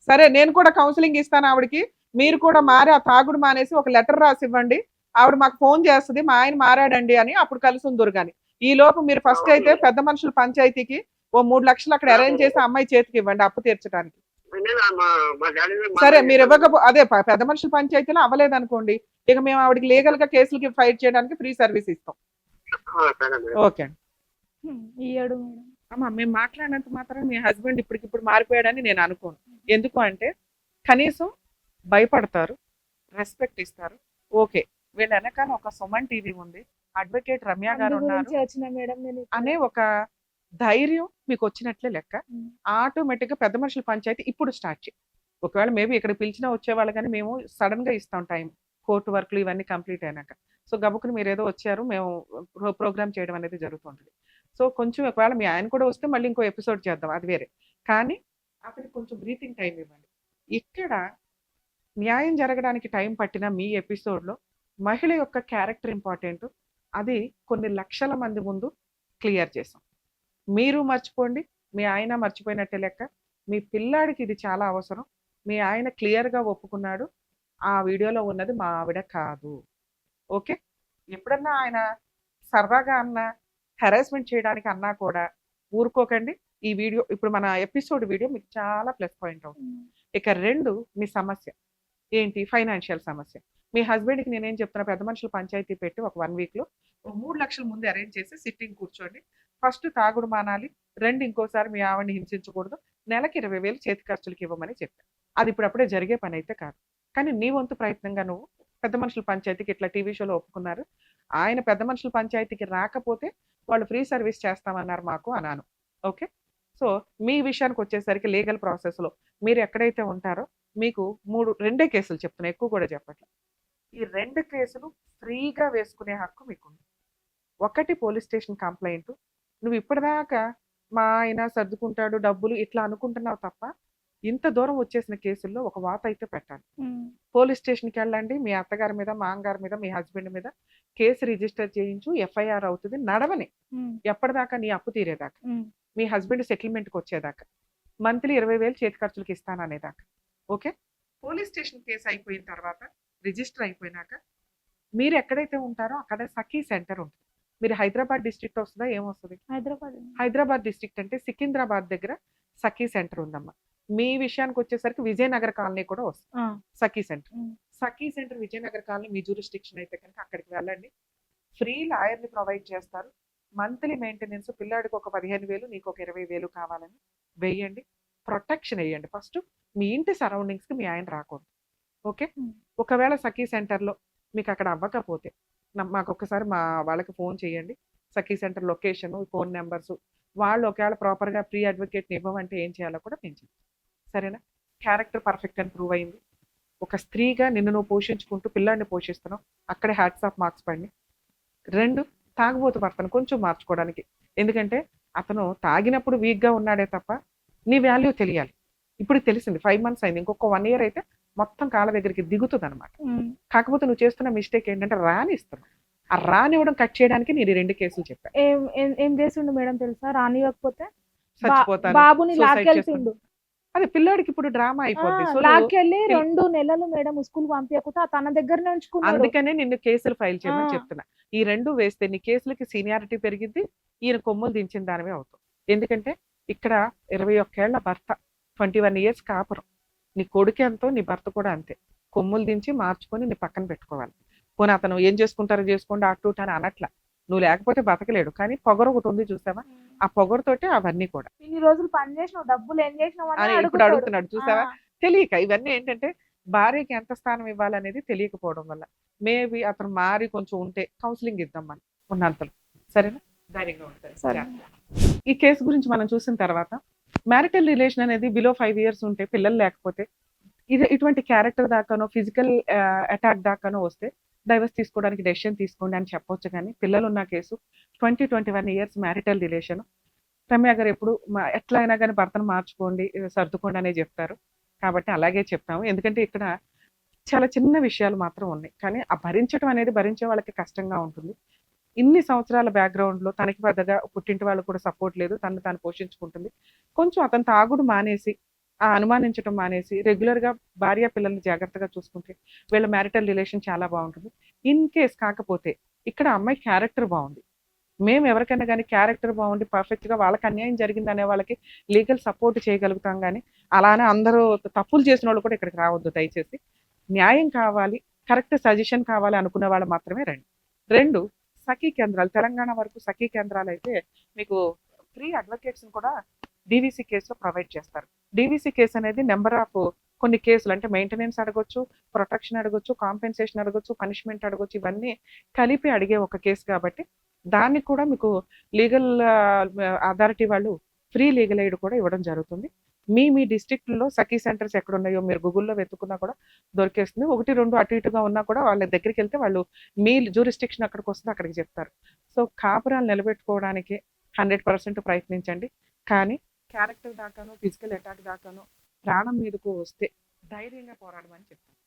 సరే, నేను కూడా కౌన్సిలింగ్ ఇస్తాను ఆవిడకి. మీరు కూడా మారి ఆ తాగుడు మానేసి ఒక లెటర్ రాసి ఇవ్వండి. ఆవిడ మాకు ఫోన్ చేస్తుంది, మా ఆయన మారాడండి అని. అప్పుడు కలిసి ఉందరు. కానీ ఈ లోపు మీరు ఫస్ట్ అయితే పెద్ద మనుషుల పంచాయతీకి ఓ 3 లక్షలు అక్కడ అరేంజ్ చేసి అమ్మాయి చేతికి ఇవ్వండి అప్పు తీర్చడానికి. సరే, మీరు అదే పెద్ద మనుషుల పంచాయతీలో అవ్వలేదనుకోండి, ఇక మేము ఆవిడకి లీగల్ గా కేసులకి ఫైట్ చేయడానికి ఫ్రీ సర్వీస్ ఇస్తాం. ఓకే అండి. ఇయ్యడు మేడం. అమ్మా, మేము మాట్లాడినంత మాత్రం మీ హస్బెండ్ ఇప్పటికిప్పుడు మారిపోయాడని నేను అనుకోను. ఎందుకు అంటే కనీసం భయపడతారు, రెస్పెక్ట్ ఇస్తారు. ఓకే, వీళ్ళ వెనకాల ఒక సుమన్ టీవీ ఉంది, అడ్వకేట్ రమ్య గారు అందు ఉన్నారు గురించి వచ్చిన మేడం నేను. అనే ఒక ధైర్యం మీకు వచ్చినట్లే లెక్క. ఉమ్. ఆటోమేటిక్ గా పెద్ద మనుషుల పంచాయతీ ఇప్పుడు స్టార్ట్ చేయి. ఒకవేళ మేబీ ఇక్కడ పిలిచినా వచ్చేవాళ్ళు, కానీ మేము సడన్ గా ఇస్తాం టైం, కోర్టు వర్క్లు ఇవన్నీ కంప్లీట్ అయినాక. సో గబుకుని మీరు ఏదో వచ్చారు, మేము ప్రోగ్రామ్ చేయడం అనేది జరుగుతుంటుంది. సో కొంచెం ఒకవేళ మీ ఆయన కూడా వస్తే మళ్ళీ ఇంకో ఎపిసోడ్ చేద్దాం, అది వేరే. కానీ అతనికి కొంచెం బ్రీతింగ్ టైం ఇవ్వండి. ఇక్కడ న్యాయం జరగడానికి టైం పట్టిన మీ ఎపిసోడ్లో మహిళ యొక్క క్యారెక్టర్ ఇంపార్టెంట్. అది కొన్ని లక్షల మంది ముందు క్లియర్ చేసాం. మీరు మర్చిపోండి, మీ ఆయన మర్చిపోయినట్టే లెక్క. మీ పిల్లాడికి ఇది చాలా అవసరం. మీ ఆయన క్లియర్గా ఒప్పుకున్నాడు, ఆ వీడియోలో ఉన్నది మా ఆవిడ కాదు. ఓకే, ఎప్పుడన్నా ఆయన సరదాగా అన్నా, హెరాస్మెంట్ చేయడానికి అన్నా కూడా ఊరుకోకండి. ఈ వీడియో ఇప్పుడు మన ఎపిసోడ్ వీడియో మీకు చాలా ప్లస్ పాయింట్ అవుతుంది. ఇక 2, మీ సమస్య ఏంటి? ఫైనాన్షియల్ సమస్య. మీ హస్బెండ్కి నేనేం చెప్తున్నా, పెద్ద మనుషులు పంచాయతీ పెట్టి ఒక 1 వీక్లో 3 లక్షల ముందు అరేంజ్ చేసి సిట్టింగ్ కూర్చోండి. ఫస్ట్ తాగుడు మానాలి, 2 ఇంకోసారి మీ ఆవిడని హింసించకూడదు, నెలకి 20,000 చేతి ఖర్చులకి ఇవ్వమని చెప్పాను. అది ఇప్పుడప్పుడే జరిగే పని అయితే కాదు. కానీ నీ వంతు ప్రయత్నంగా నువ్వు పెద్ద మనుషుల పంచాయతీకి ఇట్లా టీవీ షోలో ఒప్పుకున్నారు, ఆయన పెద్ద మనుషుల పంచాయతీకి రాకపోతే వాళ్ళు ఫ్రీ సర్వీస్ చేస్తామన్నారు మాకు అన్నాను. ఓకే, సో మీ విషయానికి వచ్చేసరికి లీగల్ ప్రాసెస్లో మీరు ఎక్కడైతే ఉంటారో మీకు 2 కేసులు చెప్తున్నా, ఎక్కువ కూడా చెప్పట్లేదు. ఈ 2 కేసులు ఫ్రీగా వేసుకునే హక్కు మీకుంది. ఒకటి పోలీస్ స్టేషన్ కంప్లైంట్. నువ్వు ఇప్పటిదాకా మా ఆయన సర్దుకుంటాడు డబ్బులు ఇట్లా అనుకుంటున్నావు తప్ప, ఇంత దూరం వచ్చేసిన కేసుల్లో ఒక వాత అయితే పెట్టాలి. పోలీస్ స్టేషన్కి వెళ్ళండి, మీ అత్తగారి మీద, మా అమ్మగారి మీద, మీ హస్బెండ్ మీద కేసు రిజిస్టర్ చేయించు, ఎఫ్ఐఆర్ అవుతుంది. నడవని ఎప్పటిదాకా? నీ అప్పు తీరేదాకా, మీ హస్బెండ్ సెటిల్మెంట్కి వచ్చేదాకా, మంత్లీ 20,000 చేతి ఖర్చులకి ఇస్తాననేదాకా. ఓకే, పోలీస్ స్టేషన్ కేసు అయిపోయిన తర్వాత, రిజిస్టర్ అయిపోయినాక మీరు ఎక్కడైతే ఉంటారో అక్కడ సఖీ సెంటర్ ఉంటుంది. మీరు హైదరాబాద్ డిస్ట్రిక్ట్ వస్తుందా, ఏమొస్తుంది? హైదరాబాద్ డిస్ట్రిక్ట్ అంటే సికింద్రాబాద్ దగ్గర సఖీ సెంటర్ ఉందమ్మా. మీ విషయానికి వచ్చేసరికి విజయనగర్ కాలనీ కూడా వస్తుంది సఖీ సెంటర్. సఖీ సెంటర్ విజయనగర్ కాలనీ మీ జ్యూరిస్డిక్షన్ అయితే కనుక అక్కడికి వెళ్ళండి. ఫ్రీ లాయర్ని ప్రొవైడ్ చేస్తారు. మంత్లీ మెయింటెనెన్స్, పిల్లాడికి ఒక 15,000, నీకు ఒక 20,000 కావాలని వేయండి. ప్రొటెక్షన్ వేయండి. ఫస్ట్ మీ ఇంటి సరౌండింగ్స్కి మీ ఆయన రాకూడదు. ఓకే, ఉమ్. ఒకవేళ సఖీ సెంటర్లో మీకు అక్కడ అవ్వకపోతే మాకు ఒకసారి మా వాళ్ళకి ఫోన్ చేయండి. సఖీ సెంటర్ లొకేషన్, ఫోన్ నెంబర్స్, వాళ్ళు ఒకవేళ ప్రాపర్గా ప్రీ అడ్వకేట్ని ఇవ్వమంటే ఏం చేయాలో కూడా నేను చెప్తాను. సరేనా? క్యారెక్టర్ పర్ఫెక్ట్ అని ప్రూవ్ అయింది. ఒక స్త్రీగా నిన్ను నువ్వు పోషించుకుంటూ పిల్లాడిని పోషిస్తున్నావు, అక్కడే హ్యాట్స్ ఆఫ్ మార్క్స్ పడి. 2, తాగుబోతు భర్తను కొంచెం మార్చుకోవడానికి. ఎందుకంటే అతను తాగినప్పుడు వీక్గా ఉన్నాడే తప్ప నీ వాల్యూ తెలియాలి. ఇప్పుడు తెలిసింది, 5 months అయింది, ఇంకొక 1 year అయితే మొత్తం కాళ్ళ దగ్గరికి దిగుతుంది అనమాట. ఉమ్. కాకపోతే నువ్వు చేస్తున్న మిస్టేక్ ఏంటంటే రానిస్తున్నావు. ఆ రానివ్వడం కట్ చేయడానికి నేను 2 కేసులు చెప్పాను. ఏం చేసిండు మేడం తెలుసా? రానివ్వకపోతే చచ్చిపోతాను, బాబుని suicide లాక్కెళ్తుండు. అదే పిల్లాడికి ఇప్పుడు డ్రామా అయిపోద్ది. సో లాక్కెళ్ళి 2 నెలలు మేడం స్కూల్ పంపించకుండా తన దగ్గరనే ఉంచుకున్నాడు. అందుకనే నిన్ను కేసులు ఫైల్ చేయమని ఆ. చెప్తున్నా. ఈ 2 వేస్తే నీ కేసులకి సీనియారిటీ పెరిగిద్ది, ఈయన కొమ్ములు దించిన దానివే అవుతావు. ఎందుకంటే ఇక్కడ 21 ఏళ్ల భర్త, 21 years కాపురం, నీ కొడుకు ఎంతో నీ భర్త కూడా అంతే. కొమ్ములు దించి మార్చుకొని నీ పక్కన పెట్టుకోవాలి. పోనీ అతను ఏం చేసుకుంటారో చేసుకోండి అటు అని అనట్లా, నువ్వు లేకపోతే బతకలేడు, కానీ పొగరు ఒకటి ఉంది చూసావా, ఆ పొగరుతోటే అవన్నీ కూడా. ఇన్ని రోజులు పని చేసినావు, డబ్బులు ఏం చేసినావు అని అని ఇప్పుడు అడుగుతాడు. అడుగుతున్నాడు చూసావా. తెలియక ఇవన్నీ ఏంటంటే భార్యకి ఎంత స్థానం ఇవ్వాలనేది తెలియకపోవడం వల్ల. మేబీ అతను మారి కొంచెం ఉంటే కౌన్సిలింగ్ ఇద్దాం మనం ఉన్నంతలో. సరేనా? ధైర్యంగా ఉంటారు. సరే. ఈ కేసు గురించి మనం చూసిన తర్వాత మ్యారిటల్ రిలేషన్ అనేది బిలో 5 years ఉంటే, పిల్లలు లేకపోతే, ఇటువంటి క్యారెక్టర్ దాకానో ఫిజికల్ అటాక్ దాకానో వస్తే డైవర్స్ తీసుకోవడానికి డెసిషన్ తీసుకోండి అని చెప్పొచ్చు. కానీ పిల్లలు ఉన్న case 21 years marital relation. Ramya గారు ఎప్పుడు ఎట్లా అయినా కానీ భర్తను మార్చుకోండి, సర్దుకోండి అనే చెప్తారు. కాబట్టి అలాగే చెప్తాము. ఎందుకంటే ఇక్కడ చాలా చిన్న విషయాలు మాత్రం ఉన్నాయి, కానీ ఆ భరించడం అనేది భరించే వాళ్ళకి కష్టంగా ఉంటుంది. ఇన్ని సంవత్సరాల బ్యాక్గ్రౌండ్లో తనకి పెద్దగా పుట్టింటి వాళ్ళు కూడా సపోర్ట్ లేదు, తను తాను పోషించుకుంటుంది. కొంచెం అతను తాగుడు మానేసి, ఆ అనుమానించడం మానేసి, రెగ్యులర్గా భార్య పిల్లల్ని జాగ్రత్తగా చూసుకుంటే వీళ్ళ మ్యారిటల్ రిలేషన్ చాలా బాగుంటుంది. ఇన్ కేస్ కాకపోతే ఇక్కడ అమ్మాయి క్యారెక్టర్ బాగుంది, మేము ఎవరికైనా కానీ క్యారెక్టర్ బాగుండి పర్ఫెక్ట్గా వాళ్ళకి అన్యాయం జరిగింది అనే వాళ్ళకి లీగల్ సపోర్ట్ చేయగలుగుతాం. కానీ అలానే అందరూ తప్పులు చేసిన వాళ్ళు కూడా ఇక్కడికి రావద్దు దయచేసి. న్యాయం కావాలి, కరెక్ట్ సజెషన్ కావాలి అనుకునే వాళ్ళు మాత్రమే రండి. 2, సఖీ కేంద్రాలు. తెలంగాణ వరకు సఖీ కేంద్రాలు అయితే మీకు ఫ్రీ అడ్వకేట్స్ కూడా డీవీసీ కేసులో ప్రొవైడ్ చేస్తారు. డీవీసీ కేసు అనేది నెంబర్ ఆఫ్ కొన్ని కేసులు, అంటే మెయింటెనెన్స్ అడగొచ్చు, ప్రొటెక్షన్ అడగొచ్చు, కాంపెన్సేషన్ అడగొచ్చు, పనిష్మెంట్ అడగొచ్చు, ఇవన్నీ కలిపి అడిగే ఒక కేసు కాబట్టి దానికి కూడా మీకు లీగల్ అథారిటీ వాళ్ళు ఫ్రీ లీగల్ ఎయిడ్ కూడా ఇవ్వడం జరుగుతుంది. మీ డిస్ట్రిక్ట్లో సఖీ సెంటర్స్ ఎక్కడ ఉన్నాయో మీరు గూగుల్లో వెతుకున్నా కూడా దొరికేస్తుంది. 1, 2 అటు ఇటుగా ఉన్నా కూడా వాళ్ళ దగ్గరికి వెళ్తే వాళ్ళు మీ జ్యూరిస్డిక్షన్ అక్కడికి వస్తుంది, అక్కడికి చెప్తారు. సో కాపురాలు నిలబెట్టుకోవడానికి 100% ప్రయత్నించండి. కానీ క్యారెక్టర్ దాకానో ఫిజికల్ అటాక్ దాకానో ప్రాణం మీదకు వస్తే ధైర్యంగా పోరాడమని చెప్తాను.